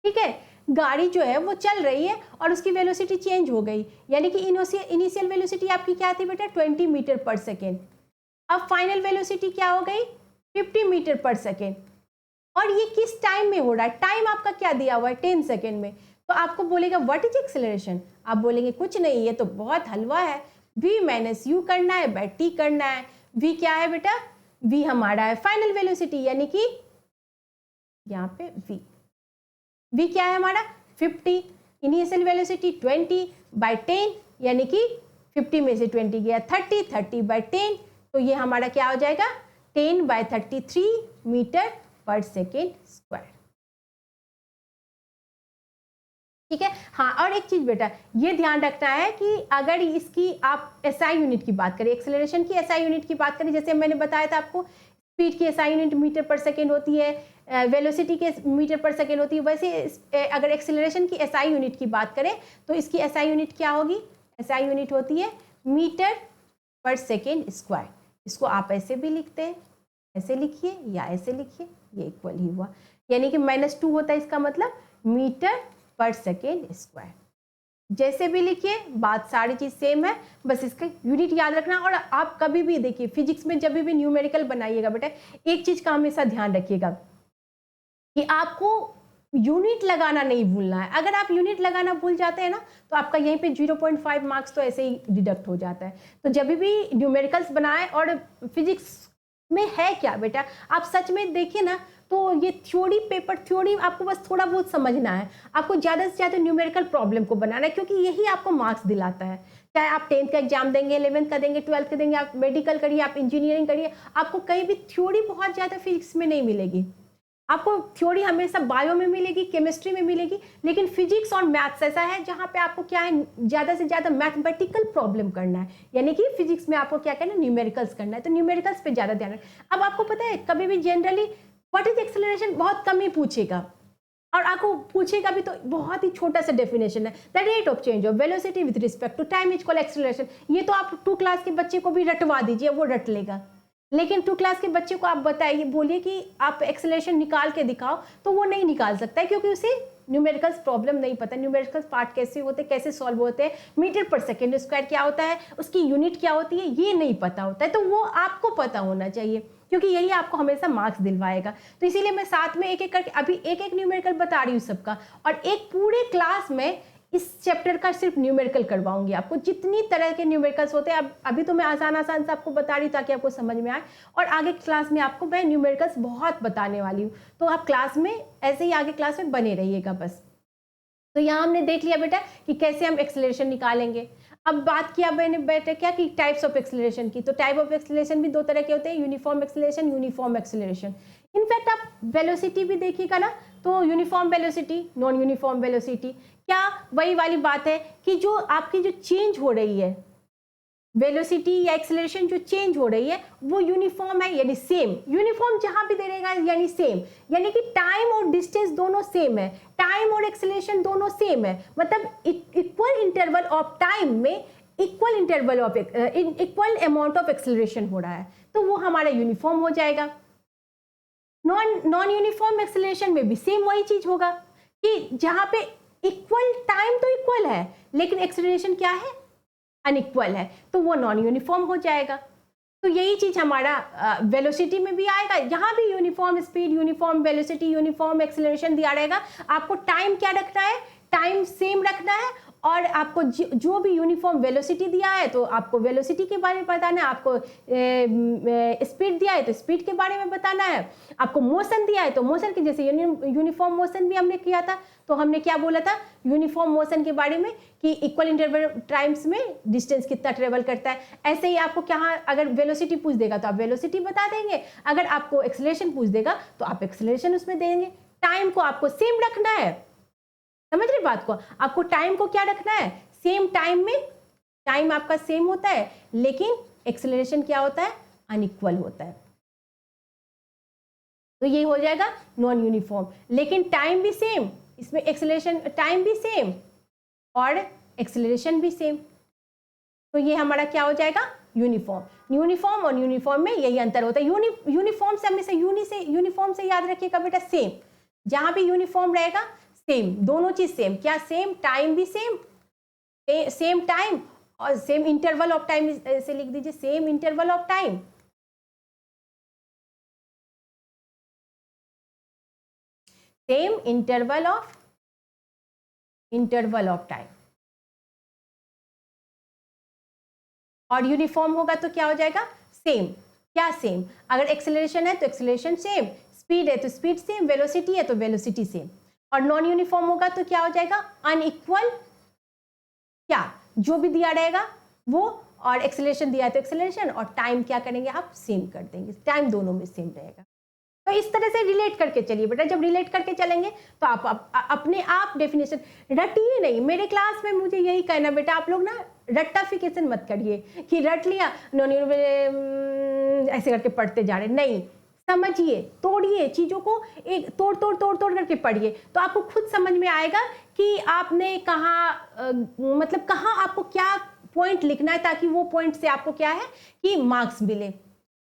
ठीक है, गाड़ी जो है वो चल रही है और उसकी वेलोसिटी चेंज हो गई, यानी कि इनिशियल वेलोसिटी आपकी क्या थी बेटा, 20 मीटर पर सेकेंड। अब फाइनल वेलोसिटी क्या हो गई, 50 मीटर पर सेकेंड, और ये किस टाइम में हो रहा है, टाइम आपका क्या दिया हुआ है, 10 सेकेंड में। तो आपको बोलेगा व्हाट इज एक्सेलरेशन, आप बोलेंगे कुछ नहीं, ये तो बहुत हलवा है, v माइनस यू करना है बाय टी करना है। v क्या है बेटा? v हमारा है फाइनल वेलोसिटी, यानी कि यहाँ पे v क्या है हमारा? 50, इनिशियल वेलोसिटी 20 बाय 10, यानी कि 50 में से 20 गया 30, 30 बाय 10, तो ये हमारा क्या हो जाएगा? 10 bye 33 metre per second square. ठीक है। हाँ, और एक चीज बेटा ये ध्यान रखना है कि अगर इसकी आप एसआई यूनिट की बात करें, एक्सेलरेशन की एसआई यूनिट की बात करें, जैसे मैंने बताया था आपको स्पीड की SI unit metre per second होती है, वेलोसिटी के मीटर पर सेकेंड होती है, वैसे अगर एक्सेलरेशन की एसआई यूनिट की बात करें तो इसकी एसआई यूनिट क्या होगी? एसआई यूनिट होती है मीटर पर सेकेंड स्क्वायर। इसको आप ऐसे भी लिखते हैं, ऐसे लिखिए या ऐसे लिखिए, ये इक्वल ही हुआ, यानी कि -2 होता है, इसका मतलब मीटर पर सेकेंड स्क्वायर। जैसे भी लिखिए बात सारी चीज सेम है, बस इसका यूनिट याद रखना। और आप कभी भी देखिए फिजिक्स में जब भी न्यूमेरिकल बनाइएगा बेटा, एक चीज का हमेशा ध्यान रखिएगा कि आपको यूनिट लगाना नहीं भूलना है। अगर आप यूनिट लगाना भूल जाते हैं ना तो आपका यहीं पे 0.5 मार्क्स तो ऐसे ही डिडक्ट हो जाता है। तो जब भी न्यूमेरिकल्स बनाए, और फिजिक्स में है क्या बेटा, आप सच में देखिए ना, तो ये थ्योरी पेपर, थ्योरी आपको बस थोड़ा बहुत समझना है, आपको ज़्यादा से ज़्यादा न्यूमेरिकल प्रॉब्लम को बनाना है, क्योंकि यही आपको मार्क्स दिलाता है। चाहे आप 10th का एग्जाम देंगे, 11th का देंगे, 12th का देंगे, आप मेडिकल करिए, आप इंजीनियरिंग करिए, आपको कहीं भी थ्योरी बहुत ज़्यादा फिजिक्स में नहीं मिलेगी। आपको थ्योरी हमेशा बायो में मिलेगी, केमिस्ट्री में मिलेगी, लेकिन फिजिक्स और मैथ्स ऐसा है जहाँ पे आपको क्या है, ज़्यादा से ज़्यादा मैथमेटिकल प्रॉब्लम करना है, यानी कि फिजिक्स में आपको क्या करना है, न्यूमेरिकल्स करना है, तो न्यूमेरिकल्स पे ज़्यादा ध्यान रखें। अब आपको पता है कभी भी जनरली व्हाट इज एक्सेलरेशन बहुत कम ही पूछेगा, और आपको पूछेगा भी तो बहुत ही छोटा सा डेफिनेशन है, the rate of change of velocity with respect to time equal acceleration. ये तो आप 2 क्लास के बच्चे को भी रटवा दीजिए, वो रट लेगा, लेकिन 2 क्लास के बच्चे को आप बताइए, बोलिए कि आप एक्सेलरेशन निकाल के दिखाओ, तो वो नहीं निकाल सकता है, क्योंकि उसे न्यूमेरिकल्स प्रॉब्लम नहीं पता, न्यूमेरिकल्स पार्ट कैसे होते हैं, कैसे सॉल्व होते हैं, मीटर पर सेकेंड स्क्वायर क्या होता है, उसकी यूनिट क्या होती है, ये नहीं पता होता है। तो वो आपको पता होना चाहिए, क्योंकि यही आपको हमेशा मार्क्स दिलवाएगा। तो इसीलिए मैं साथ में एक एक करके अभी एक एक न्यूमेरिकल बता रही हूँ सबका, और एक पूरे क्लास में इस चैप्टर का सिर्फ न्यूमेरिकल करवाऊंगी आपको, जितनी तरह के न्यूमेरिकल्स होते हैं। अभी तो मैं आसान आसान से आपको बता रही हूँ ताकि आपको समझ में आए, और आगे क्लास में आपको मैं न्यूमेरिकल्स बहुत बताने वाली हूँ, तो आप क्लास में ऐसे ही आगे क्लास में बने रहिएगा बस। तो यहाँ हमने देख लिया बेटा कि कैसे हम एक्सेलरेशन निकालेंगे। अब बात किया मैंने बेटा क्या कि टाइप्स ऑफ एक्सेलरेशन की, तो टाइप ऑफ एक्सेलरेशन भी 2 तरह के होते हैं, uniform acceleration, uniform acceleration. In fact आप वेलोसिटी भी देखिएगा ना, तो uniform velocity, non uniform velocity, क्या वही वाली बात है कि जो आपकी जो चेंज हो रही है वेलोसिटी या एक्सेलरेशन, जो चेंज हो रही है वो यूनिफॉर्म है, यानी सेम। यूनिफॉर्म जहां भी दे रहेगा यानी सेम, यानी कि टाइम और डिस्टेंस दोनों सेम है, टाइम और एक्सेलरेशन दोनों सेम है, मतलब इक्वल इंटरवल ऑफ टाइम में equal interval of equal amount of acceleration हो रहा है, तो वो हमारा यूनिफॉर्म हो जाएगा। नॉन यूनिफॉर्म एक्सेलरेशन में भी सेम वही चीज होगा कि जहां पे इक्वल टाइम तो इक्वल है, लेकिन एक्सेलरेशन क्या है, अनइक्वल है, तो वो नॉन यूनिफॉर्म हो जाएगा। तो यही चीज हमारा वेलोसिटी में भी आएगा, यहाँ भी uniform speed, uniform velocity, uniform acceleration दिया रहेगा। आपको टाइम क्या रखना है, टाइम सेम रखना है, और आपको जो भी यूनिफॉर्म वेलोसिटी दिया है तो आपको वेलोसिटी के बारे में बताना है, आपको स्पीड दिया है तो स्पीड के बारे में बताना है, आपको मोशन दिया है तो मोशन के, जैसे यूनिफॉर्म मोशन भी हमने किया था, तो हमने क्या बोला था यूनिफॉर्म मोशन के बारे में कि इक्वल इंटरवल टाइम्स में डिस्टेंस कितना ट्रेवल करता है। ऐसे ही आपको क्या, अगर वेलोसिटी पूछ देगा तो आप वेलोसिटी बता देंगे, अगर आपको एक्सेलरेशन पूछ देगा तो आप एक्सेलरेशन उसमें देंगे। टाइम को आपको सेम रखना है, समझ रहे बात को, आपको टाइम को क्या रखना है, सेम टाइम में, टाइम आपका सेम होता है, लेकिन एक्सेलरेशन क्या होता है, अनइक्वल होता है, तो ये हो जाएगा नॉन यूनिफॉर्म। लेकिन टाइम भी सेम, इसमें एक्सेलरेशन, टाइम भी सेम और एक्सेलरेशन भी सेम, तो ये हमारा क्या हो जाएगा, यूनिफॉर्म। यूनिफॉर्म और यूनिफॉर्म में यही अंतर होता है। यूनिफॉर्म से हमेशा यूनिफॉर्म से याद रखिएगा बेटा सेम, जहां भी यूनिफॉर्म रहेगा सेम, दोनों चीज सेम, क्या सेम, टाइम भी सेम, सेम टाइम और सेम इंटरवल ऑफ टाइम, ऐसे लिख दीजिए same interval of time, same interval of time. और यूनिफॉर्म होगा तो क्या हो जाएगा, सेम। क्या सेम, अगर एक्सेलरेशन है तो एक्सेलरेशन सेम, स्पीड है तो स्पीड सेम, वेलोसिटी है तो वेलोसिटी सेम। और नॉन यूनिफॉर्म होगा तो क्या हो जाएगा, अनइक्वल, क्या जो भी दिया रहेगा वो, और एक्सेलरेशन दिया है तो एक्सेलरेशन, और टाइम क्या करेंगे आप, सेम कर देंगे, टाइम दोनों में सेम रहेगा। तो इस तरह से रिलेट करके चलिए बेटा, जब रिलेट करके चलेंगे तो आप अपने आप डेफिनेशन रटिए नहीं। मेरे क्लास में मुझे यही कहना बेटा, आप लोग ना रट्टाफिकेशन मत करिए कि रट लिया ऐसे करके पढ़ते जा रहे, नहीं, समझिए, तोड़िए चीजों को, एक तोड़ तोड़ तोड़ तोड़ करके पढ़िए, तो आपको खुद समझ में आएगा कि आपने कहाँ मतलब कहाँ आपको क्या पॉइंट लिखना है, ताकि वो पॉइंट से आपको क्या है कि मार्क्स मिले।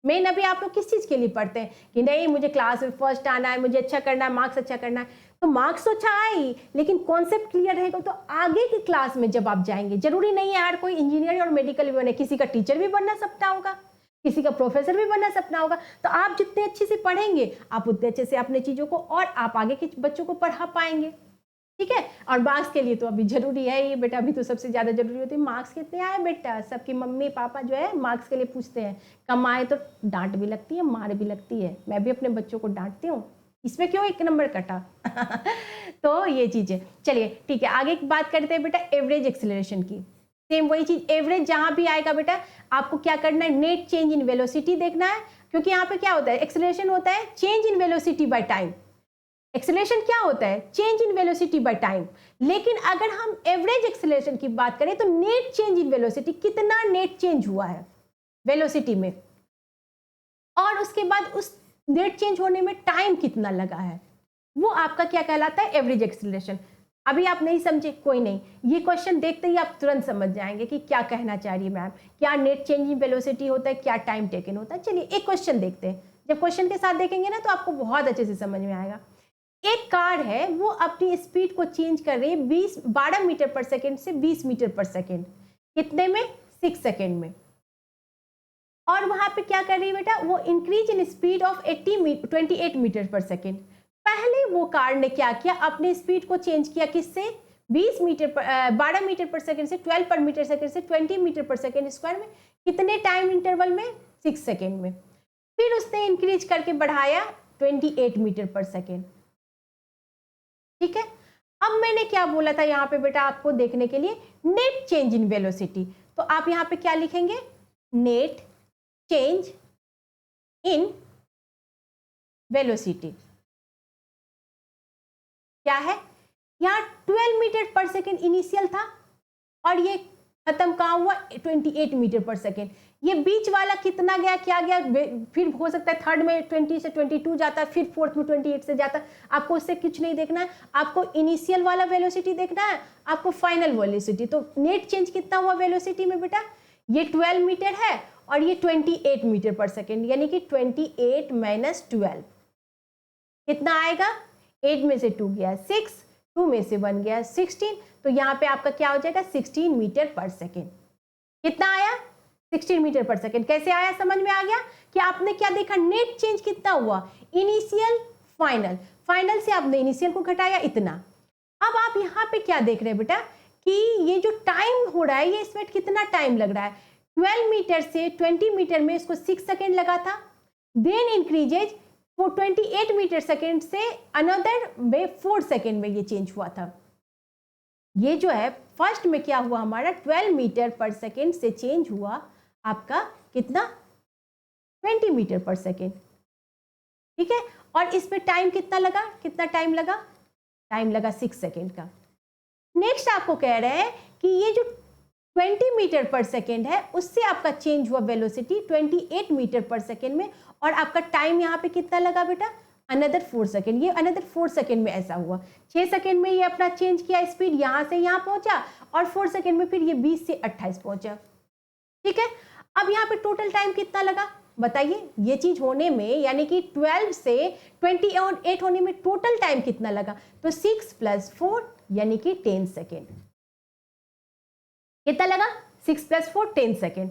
मेन अभी आप लोग किस चीज के लिए पढ़ते हैं कि नहीं मुझे क्लास में फर्स्ट आना है, मुझे अच्छा करना है, मार्क्स अच्छा करना है, तो मार्क्स तो अच्छा आए ही, लेकिन कॉन्सेप्ट क्लियर रहेगा तो आगे की क्लास में जब आप जाएंगे, जरूरी नहीं है यार कोई इंजीनियर और मेडिकल भी बने, किसी का टीचर भी बनना सपना होगा, किसी का प्रोफेसर भी बनना सपना होगा। तो आप जितने अच्छे से पढ़ेंगे आप उतने अच्छे से अपने चीजों को और आप आगे के बच्चों को पढ़ा पाएंगे, ठीक है। और मार्क्स के लिए तो अभी जरूरी है ये बेटा, अभी तो सबसे ज्यादा जरूरी होती है मार्क्स कितने आए बेटा, सबकी मम्मी पापा जो है मार्क्स के लिए पूछते हैं, कम आए तो डांट भी लगती है, मार भी लगती है, मैं भी अपने बच्चों को डांटती हूँ, इसमें क्यों एक नंबर कटा तो ये चीजें, चलिए ठीक है, आगे की बात करते हैं बेटा एवरेज एक्सेलरेशन की। सेम वही चीज, एवरेज जहां भी आएगा बेटा आपको क्या करना है, नेट चेंज इन वेलोसिटी देखना है, क्योंकि यहाँ पे क्या होता है, एक्सेलरेशन होता है change in velocity by time, acceleration क्या होता है, change in velocity by time. लेकिन अगर हम एवरेज एक्सेलरेशन की बात करें तो नेट चेंज इन वेलोसिटी, कितना नेट चेंज हुआ है वेलोसिटी में, और उसके बाद उस नेट चेंज होने में टाइम कितना लगा है, वो आपका क्या कहलाता है, एवरेज एक्सेलरेशन। अभी आप नहीं समझे, कोई नहीं, ये क्वेश्चन देखते ही आप तुरंत समझ जाएंगे कि क्या कहना चाह रही है मैम, क्या नेट चेंज इन वेलोसिटी होता है, क्या टाइम टेकन होता है। चलिए एक क्वेश्चन देखते हैं, जब क्वेश्चन के साथ देखेंगे ना तो आपको बहुत अच्छे से समझ में आएगा। एक कार है वो अपनी स्पीड को चेंज कर रही है 12 मीटर पर सेकेंड से 20 मीटर पर सेकेंड, कितने में, 6 सेकेंड में। और वहां पे क्या कर रही है बेटा, वो increase in speed of 28 metre per second. पहले वो कार ने क्या किया, अपने स्पीड को चेंज किया किससे, 12 मीटर पर सेकेंड से 12 पर मीटर सेकेंड से 20 मीटर पर सेकेंड स्क्वायर में, कितने टाइम इंटरवल में, 6 सेकेंड में। फिर उसने इंक्रीज करके बढ़ाया 28 मीटर पर सेकेंड, ठीक है। अब मैंने क्या बोला था यहाँ पे बेटा आपको देखने के लिए, नेट चेंज इन वेलोसिटी, तो आप यहाँ पे क्या लिखेंगे, नेट चेंज इन वेलोसिटी क्या है, यहाँ 12 मीटर पर सेकेंड इनिशियल था और ये खत्म कहाँ हुआ, 28 मीटर पर सेकेंड। ये बीच वाला कितना गया, क्या गया, फिर हो सकता है थर्ड में 20 से 22 जाता है, फिर फोर्थ में 28 से जाता है, आपको उससे कुछ नहीं देखना है, आपको इनिशियल वाला वेलोसिटी देखना है, आपको फाइनल वेलोसिटी। तो नेट चेंज कितना हुआ वेलोसिटी में बेटा, ये 12 मीटर है और ये 28 मीटर पर सेकेंड, यानी कि 28 माइनस 12 कितना आएगा, 8 में से 2 गया 6, 2 में से 1 गया 16, तो यहाँ पे आपका क्या हो जाएगा, 16 मीटर पर सेकेंड। कितना आया, 16 मीटर पर सेकेंड। कैसे आया, समझ में आ गया कि आपने क्या देखा, नेट चेंज कितना हुआ, इनिशियल फाइनल, फाइनल से आपने इनिशियल को घटाया इतना। अब आप यहाँ पे क्या देख रहे हैं बेटा कि ये जो टाइम हो रहा है, ये इसमें कितना टाइम लग रहा है, 12 मीटर से 20 मीटर में इसको 6 सेकेंड लगा था, देन इंक्रीजेज वो 28 मीटर सेकेंड से अनदर में 4 सेकेंड में ये चेंज हुआ था। ये जो है फर्स्ट में क्या हुआ हमारा, 12 मीटर पर सेकेंड से चेंज हुआ आपका कितना, 20 मीटर पर सेकेंड, ठीक है। और इसमें टाइम कितना लगा, कितना टाइम लगा, टाइम लगा 6 सेकेंड का। नेक्स्ट आपको कह रहे हैं कि ये जो 20 मीटर पर सेकेंड है उससे आपका चेंज हुआ वेलोसिटी 28 मीटर पर सेकेंड में, और आपका टाइम यहाँ पे कितना लगा बेटा, अनदर 4 सेकेंड। ये अनदर 4 सेकेंड में ऐसा हुआ, 6 सेकेंड में ये अपना चेंज किया स्पीड, यहाँ से यहाँ पहुंचा, और 4 सेकेंड में फिर ये 20 से 28 पहुंचा, ठीक है। अब यहाँ पे टोटल टाइम कितना लगा बताइए, ये चीज होने में, यानी कि 12 से 28 होने में टोटल टाइम कितना लगा, तो 6 + 4 यानी कि 10 सेकेंड। कितना लगा, 6 + 4 10 सेकेंड।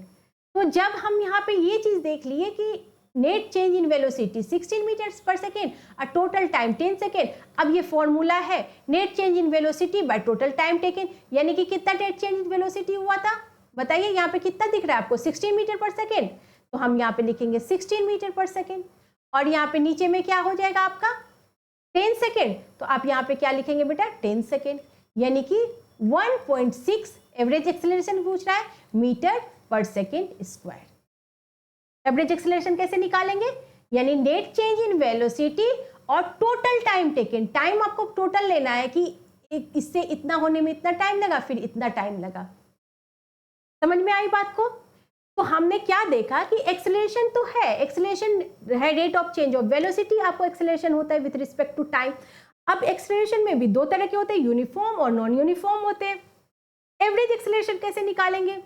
तो जब हम यहाँ पे ये चीज देख लिए कि net change in velocity 16 metres per second और टोटल टाइम 10 सेकेंड, अब ये फॉर्मूला है net change in velocity by total time taken, यानी कि कितना नेट चेंज इन वेलोसिटी हुआ था, बताइए यहाँ पे कितना दिख रहा है आपको, 16 मीटर पर सेकेंड, तो हम यहाँ पे लिखेंगे 16 मीटर पर सेकेंड। और यहाँ पे नीचे में क्या हो जाएगा आपका 10 सेकेंड, तो आप यहाँ पे क्या लिखेंगे बेटा 10 सेकेंड, यानी कि 1.6 एवरेज एक्सेलरेशन पूछ रहा है metre per second square. Average acceleration कैसे निकालेंगे, यानी नेट चेंज इन वेलोसिटी और टोटल टाइम टेकन। टाइम आपको टोटल लेना है कि इससे इतना होने में इतना टाइम लगा, फिर इतना टाइम लगा। समझ में आई बात को? तो हमने क्या देखा कि एक्सेलरेशन तो है, एक्सेलरेशन है rate of change of velocity, आपको एक्सेलरेशन होता है विथ रिस्पेक्ट टू टाइम। अब एक्सेलरेशन में भी दो तरह के होते हैं, यूनिफॉर्म और नॉन यूनिफॉर्म होते हैं। एवरेज एक्सेलरेशन कैसे निकालेंगे,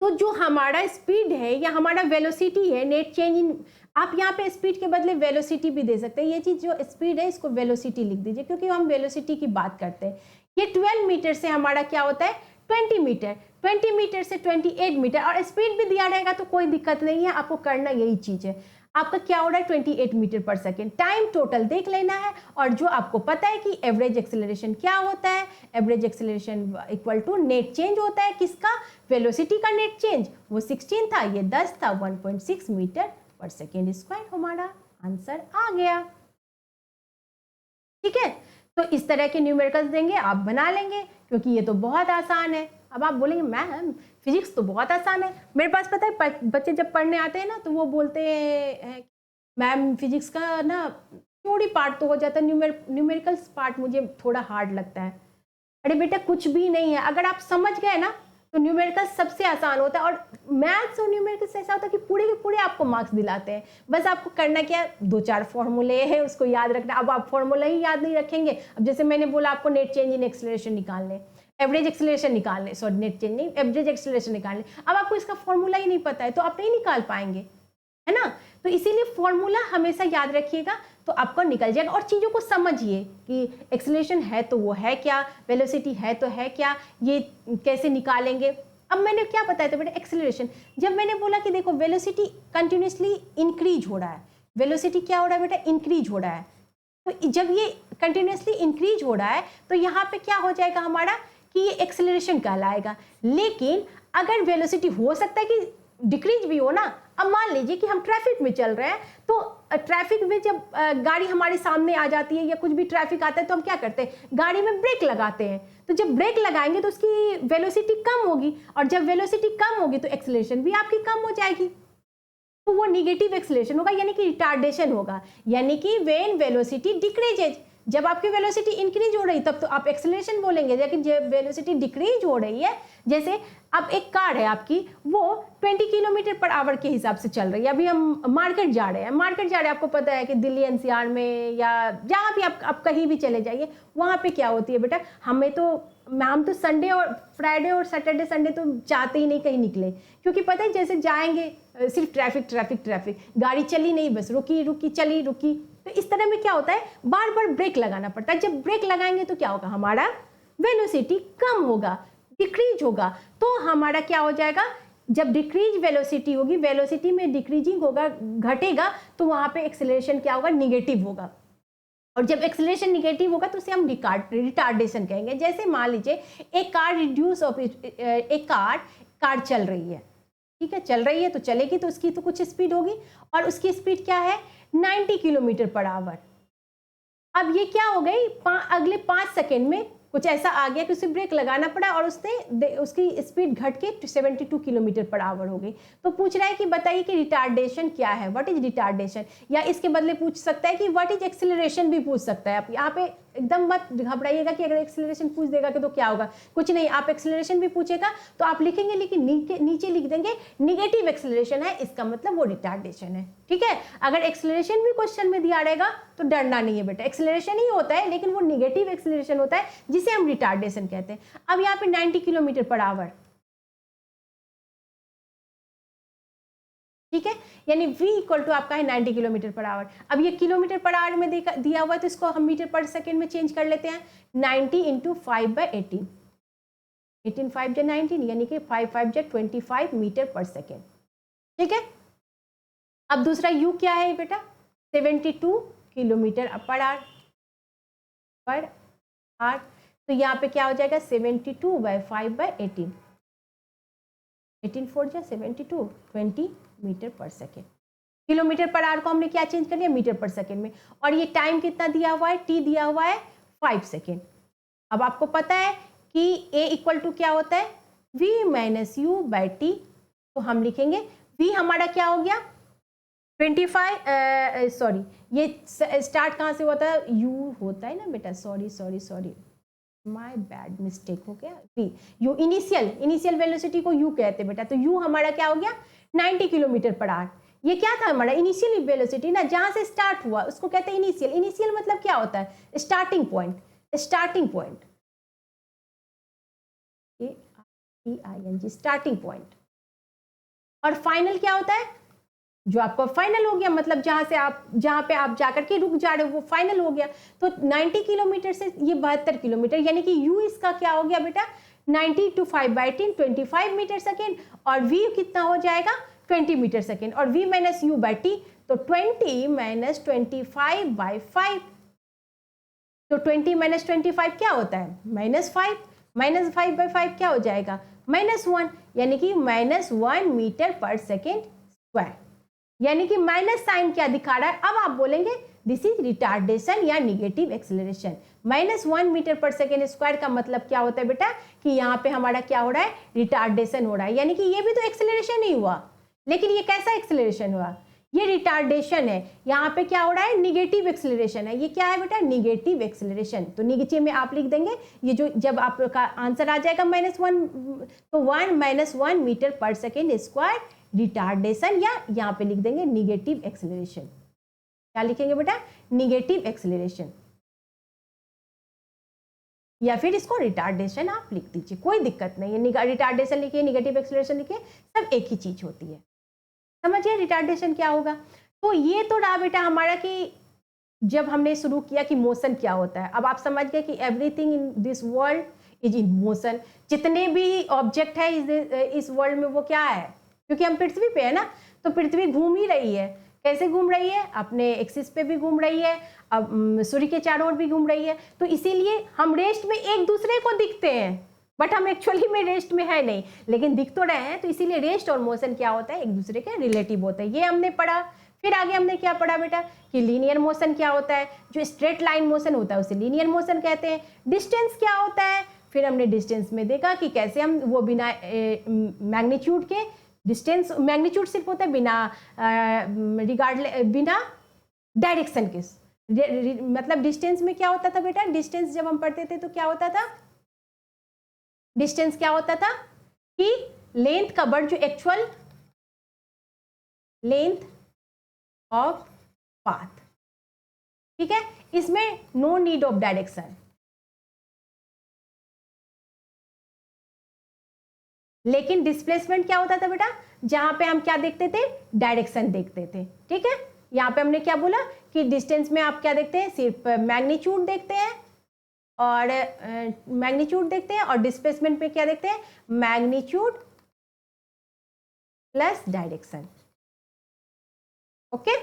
तो जो हमारा स्पीड है या हमारा वेलोसिटी है, नेट चेंज इन, आप यहाँ पे स्पीड के बदले वेलोसिटी भी दे सकते हैं। ये चीज जो स्पीड है इसको वेलोसिटी लिख दीजिए, क्योंकि हम वेलोसिटी की बात करते हैं। ये 12 मीटर से हमारा क्या होता है 20 मीटर, 20 मीटर से 28 मीटर, और स्पीड भी दिया रहेगा तो कोई दिक्कत नहीं है, आपको करना यही चीज है। आपका क्या हो रहा है 28 metre per second, time total देख लेना है। और जो आपको पता है कि एवरेज एक्सेलरेशन क्या होता है, average acceleration equal to net change होता है किसका, वेलोसिटी का नेट चेंज, वो 16 था, ये 10 था, 1.6 मीटर पर सेकेंड स्क्वायर हमारा आंसर आ गया। ठीक है, तो इस तरह के न्यूमेरिकल्स देंगे, आप बना लेंगे, क्योंकि ये तो बहुत आसान है। अब आप बोलेंगे मैम फिजिक्स तो बहुत आसान है, मेरे पास पता है बच्चे जब पढ़ने आते हैं ना तो वो बोलते हैं मैम फिजिक्स का ना थोड़ी पार्ट तो हो जाता है, न्यूमेरिकल्स पार्ट मुझे थोड़ा हार्ड लगता है। अरे बेटा कुछ भी नहीं है, अगर आप समझ गए ना तो न्यूमेरिकल्स सबसे आसान होता है। और मैथ्स और न्यूमेरिकल्स ऐसा होता है कि पूरे के पूरे आपको मार्क्स दिलाते हैं। बस आपको करना क्या है, 2-4 फॉर्मूले हैं उसको याद रखना। अब आप फॉर्मूला ही याद नहीं रखेंगे, अब जैसे मैंने बोला आपको नेट चेंज इन एक्सेलरेशन निकालने, एवरेज एक्सेलरेशन निकालने, सॉरी नेट चेंज नहीं एवरेज एक्सेलरेशन निकालने, अब आपको इसका फॉर्मूला ही नहीं पता है तो आप नहीं निकाल पाएंगे, है ना। तो इसीलिए फॉर्मूला हमेशा याद रखिएगा तो आपको निकल जाएगा। और चीज़ों को समझिए कि एक्सेलरेशन है तो वो है क्या, वेलोसिटी है तो है क्या, ये कैसे निकालेंगे। अब मैंने क्या बताया था बेटा, एक्सेलरेशन जब मैंने बोला कि देखो वेलोसिटी कंटिन्यूसली इंक्रीज हो रहा है, वेलोसिटी क्या हो रहा है बेटा, इंक्रीज हो रहा है। तो जब ये कंटिन्यूसली इंक्रीज हो रहा है तो यहाँ पे क्या हो जाएगा हमारा कि ये एक्सेलरेशन कहलाएगा। लेकिन अगर वेलोसिटी हो सकता है कि डिक्रीज भी हो ना, अब मान लीजिए कि हम ट्रैफिक में चल रहे हैं, तो ट्रैफिक में जब गाड़ी हमारे सामने आ जाती है या कुछ भी ट्रैफिक आता है तो हम क्या करते हैं, गाड़ी में ब्रेक लगाते हैं। तो जब ब्रेक लगाएंगे तो उसकी वेलोसिटी कम होगी, और जब वेलोसिटी कम होगी तो एक्सेलरेशन भी आपकी कम हो जाएगी, तो वो निगेटिव एक्सेलरेशन होगा, यानी कि रिटार्डेशन होगा। यानी कि व्हेन वेलोसिटी डिक्रीजेज, जब आपकी वेलोसिटी इंक्रीज हो रही तब तो आप एक्सेलरेशन बोलेंगे, लेकिन जब वेलोसिटी डिक्रीज हो रही है, जैसे अब एक कार है आपकी, वो 20 किलोमीटर पर आवर के हिसाब से चल रही है। अभी हम मार्केट जा रहे हैं, आपको पता है कि दिल्ली एनसीआर में या जहाँ भी आप कहीं भी चले जाइए, वहाँ पे क्या होती है बेटा, हम तो संडे और फ्राइडे और सैटरडे संडे तो चाहते ही नहीं कहीं निकले, क्योंकि पता है जैसे जाएंगे सिर्फ ट्रैफिक, गाड़ी चली नहीं, बस रुकी चली रुकी। तो इस तरह में क्या होता है, बार बार ब्रेक लगाना पड़ता है। जब ब्रेक लगाएंगे तो क्या होगा, हमारा वेलोसिटी कम होगा, डिक्रीज होगा। तो हमारा क्या हो जाएगा, जब डिक्रीज वेलोसिटी होगी, वेलोसिटी में डिक्रीजिंग होगा, घटेगा, तो वहां पे एक्सेलरेशन क्या होगा, निगेटिव होगा। और जब एक्सेलरेशन निगेटिव होगा तो उसे हम रिटार्डेशन कहेंगे। जैसे मान लीजिए एक कार चल रही है, ठीक है, चल रही है तो चलेगी, तो उसकी तो कुछ स्पीड होगी, और उसकी स्पीड क्या है 90 किलोमीटर पर आवर। अब ये क्या हो गई, अगले 5 सेकेंड में कुछ ऐसा आ गया कि उसे ब्रेक लगाना पड़ा, और उसकी स्पीड घट के 72 किलोमीटर पर आवर हो गई। तो पूछ रहा है कि बताइए कि रिटार्डेशन क्या है, व्हाट इज रिटार्डेशन, या इसके बदले पूछ सकता है कि व्हाट इज एक्सेलरेशन भी पूछ सकता है। आप यहाँ पे एकदम मत घबराइएगा कि अगर एक्सेलरेशन पूछ देगा कि तो क्या होगा, कुछ नहीं, आप एक्सेलरेशन भी पूछेगा तो आप लिखेंगे, लेकिन नीचे लिख देंगे निगेटिव एक्सेलरेशन है, इसका मतलब वो रिटार्डेशन है। ठीक है, अगर एक्सेलरेशन भी क्वेश्चन में दिया रहेगा तो डरना नहीं है बेटा, एक्सेलरेशन ही होता है, लेकिन वो निगेटिव एक्सेलरेशन होता है जिसे हम रिटार्डेशन कहते हैं। अब यहाँ पे 90 किलोमीटर पर आवर, ठीक है, यानी v इक्वल टू आपका है 90 किलोमीटर पर आवर। अब ये किलोमीटर पर आवर में दिया हुआ है तो इसको हम मीटर पर सेकेंड में चेंज कर लेते हैं। 90 इंटू 5/18, 18 5 जा 19, यानी कि 5 5 जा 25 मीटर पर सेकेंड। ठीक है, अब दूसरा u क्या है बेटा, 72 किलोमीटर पर आवर। तो यहाँ पे क्या हो जाएगा 72/5/18, 18 4 जा 72, 20 metre per second. Kilometre per hour को हमने क्या चेंज कर लिया, मीटर पर सेकेंड में। और ये टाइम कितना दिया हुआ है, टी दिया हुआ है 5 सेकेंड। अब आपको पता है कि a इक्वल टू क्या होता है, v minus you by T. तो हम लिखेंगे v हमारा क्या हो गया 25, सॉरी ये स्टार्ट कहाँ से होता है, u होता है ना बेटा, सॉरी माय बैड, मिस्टेक हो गया। v यू इनिशियल वेलोसिटी को u कहते हैं बेटा। तो u हमारा क्या हो गया 90 किलोमीटर पर आवर। ये क्या था हमारा इनिशियल वेलोसिटी ना, जहां से स्टार्ट हुआ उसको कहते हैं इनिशियल। इनिशियल मतलब क्या होता है, starting point, starting point, starting point. और फाइनल क्या होता है, जो आपका फाइनल हो गया, मतलब जहां पे आप जाकर के रुक जा रहे हो वो फाइनल हो गया। तो 90 किलोमीटर से ये 72 किलोमीटर, यानी कि u इसका क्या हो गया बेटा 90 to 5/10 25 मीटर सेकेंड। और v कितना हो जाएगा 20 मीटर सेकेंड। और v minus you by T, तो 20 माइनस 25/5। तो 20 माइनस 25 क्या होता है -5, -5/5 क्या हो जाएगा -1, यानी कि -1 मीटर पर सेकेंड स्क्वायर। यानी कि माइनस साइन क्या दिखा रहा है, अब आप बोलेंगे दिस इज रिटार्डेशन या negative acceleration. -1 metre per second square का मतलब क्या होता है बेटा कि यहाँ पे हमारा क्या हो रहा है, रिटार्डेशन हो रहा है। यानी कि ये भी तो एक्सेलरेशन ही हुआ, लेकिन ये कैसा एक्सेलरेशन हुआ, ये रिटार्डेशन है। यहाँ पे क्या हो रहा है, निगेटिव एक्सेलरेशन है। ये क्या है बेटा, निगेटिव एक्सेलरेशन। तो नीचे में आप लिख देंगे ये जो, जब आपका आंसर आ जाएगा -1, तो 1 - 1 metre per second square retardation, या यहाँ पे लिख देंगे निगेटिव एक्सेलरेशन। क्या लिखेंगे बेटा, निगेटिव एक्सेलरेशन, या फिर इसको रिटार्डेशन आप लिख दीजिए, कोई दिक्कत नहीं है। रिटार्डेशन लिखिए, निगेटिव एक्सेलरेशन लिखिए, सब एक ही चीज होती है। समझिए रिटार्डेशन क्या होगा। तो ये तो रहा बेटा हमारा कि जब हमने शुरू किया कि मोशन क्या होता है। अब आप समझ गए कि everything in this world is in motion. जितने भी ऑब्जेक्ट है इस वर्ल्ड में वो क्या है, क्योंकि हम पृथ्वी पे है ना, तो पृथ्वी घूम ही रही है। कैसे घूम रही है, अपने एक्सिस पे भी घूम रही है, अब सूर्य के चारों ओर भी घूम रही है। तो इसीलिए हम रेस्ट में एक दूसरे को दिखते हैं, बट हम एक्चुअली में रेस्ट में है नहीं, लेकिन दिख तो रहे हैं। तो इसीलिए रेस्ट और मोशन क्या होता है, एक दूसरे के रिलेटिव होता है। ये हमने पढ़ा। फिर आगे हमने क्या पढ़ा बेटा कि लीनियर मोशन क्या होता है, जो स्ट्रेट लाइन मोशन होता है उसे लीनियर मोशन कहते हैं। डिस्टेंस क्या होता है, फिर हमने डिस्टेंस में देखा कि कैसे हम वो बिना मैग्नीट्यूड के, डिस्टेंस मैग्नीट्यूड सिर्फ होता है बिना डायरेक्शन के। मतलब डिस्टेंस में क्या होता था बेटा, डिस्टेंस जब हम पढ़ते थे तो क्या होता था, डिस्टेंस क्या होता था कि लेंथ कवर, जो एक्चुअल लेंथ ऑफ पाथ, ठीक है, इसमें नो नीड ऑफ डायरेक्शन। लेकिन डिस्प्लेसमेंट क्या होता था बेटा, जहां पे हम क्या देखते थे, डायरेक्शन देखते थे। ठीक है, यहां पे हमने क्या बोला कि डिस्टेंस में आप क्या देखते हैं, सिर्फ मैग्नीट्यूड देखते हैं, और मैग्नीट्यूड देखते हैं, और डिस्प्लेसमेंट पे क्या देखते हैं, मैग्नीट्यूड प्लस डायरेक्शन। ओके,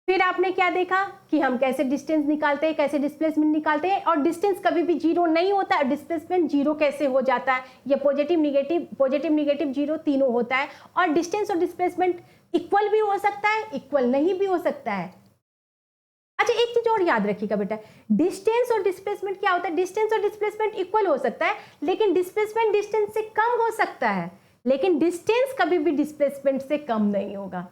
फिर आपने क्या देखा कि हम कैसे डिस्टेंस निकालते हैं, कैसे डिस्प्लेसमेंट निकालते हैं, और डिस्टेंस कभी भी जीरो नहीं होता है, डिस्प्लेसमेंट जीरो कैसे हो जाता है, ये पॉजिटिव नेगेटिव जीरो तीनों होता है। और डिस्टेंस और डिस्प्लेसमेंट इक्वल भी हो सकता है, इक्वल नहीं भी हो सकता है। अच्छा, एक चीज और याद रखिएगा बेटा, डिस्टेंस और डिस्प्लेसमेंट क्या होता है, डिस्टेंस और डिस्प्लेसमेंट इक्वल हो सकता है, लेकिन डिस्प्लेसमेंट डिस्टेंस से कम हो सकता है, लेकिन डिस्टेंस कभी भी डिस्प्लेसमेंट से कम नहीं होगा।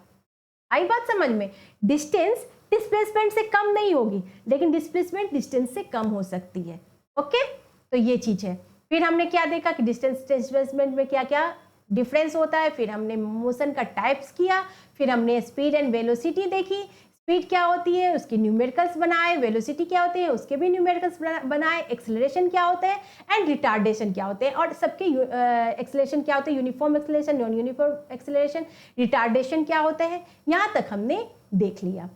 आई बात समझ में, डिस्टेंस डिस्प्लेसमेंट से कम नहीं होगी, लेकिन डिस्प्लेसमेंट डिस्टेंस से कम हो सकती है। ओके, तो ये चीज है। फिर हमने क्या देखा कि डिस्टेंस डिस्प्लेसमेंट में क्या क्या डिफरेंस होता है। फिर हमने मोशन का टाइप्स किया, फिर हमने स्पीड एंड वेलोसिटी देखी। स्पीड क्या होती है, उसके न्यूमेरिकल्स बनाए, वेलोसिटी क्या होते हैं, उसके भी न्यूमेरिकल्स बनाए, एक्सेलरेशन क्या होता है, एंड रिटार्डेशन क्या होते हैं, और सबके एक्सेलरेशन क्या होते हैं, uniform acceleration, non uniform acceleration, retardation क्या होते हैं, यहाँ तक हमने देख लिया।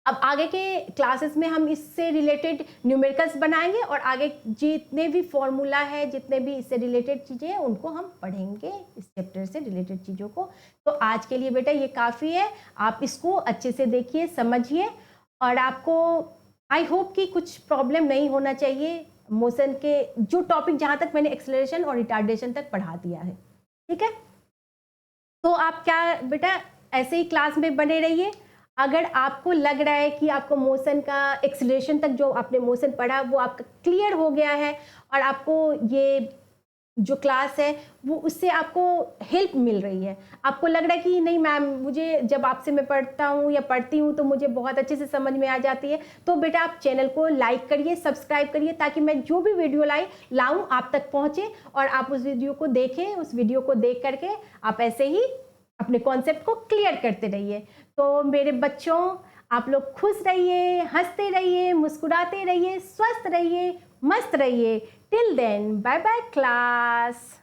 अब आगे के क्लासेस में हम इससे रिलेटेड न्यूमेरिकल्स बनाएंगे, और आगे जितने भी फॉर्मूला है, जितने भी इससे रिलेटेड चीज़ें हैं, उनको हम पढ़ेंगे, इस चैप्टर से रिलेटेड चीज़ों को। तो आज के लिए बेटा ये काफ़ी है, आप इसको अच्छे से देखिए, समझिए, और आपको आई होप कि कुछ प्रॉब्लम नहीं होना चाहिए मोशन के जो टॉपिक, जहाँ तक मैंने एक्सेलरेशन और रिटार्डेशन तक पढ़ा दिया है। ठीक है। तो आप क्या बेटा ऐसे ही क्लास में बने रहिए। अगर आपको लग रहा है कि आपको मोशन का एक्सीलरेशन तक जो आपने मोशन पढ़ा वो आपका क्लियर हो गया है और आपको ये जो क्लास है वो उससे आपको हेल्प मिल रही है, आपको लग रहा है कि नहीं मैम मुझे जब आपसे मैं पढ़ता हूँ या पढ़ती हूँ तो मुझे बहुत अच्छे से समझ में आ जाती है, तो बेटा आप चैनल को लाइक करिए, सब्सक्राइब करिए, ताकि मैं जो भी वीडियो लाऊं आप तक पहुँचे और आप उस वीडियो को देखें, उस वीडियो को देख करके आप ऐसे ही अपने कॉन्सेप्ट को क्लियर करते रहिए। तो मेरे बच्चों, आप लोग खुश रहिए, हंसते रहिए, मुस्कुराते रहिए, स्वस्थ रहिए, मस्त रहिए। Till then, bye bye class.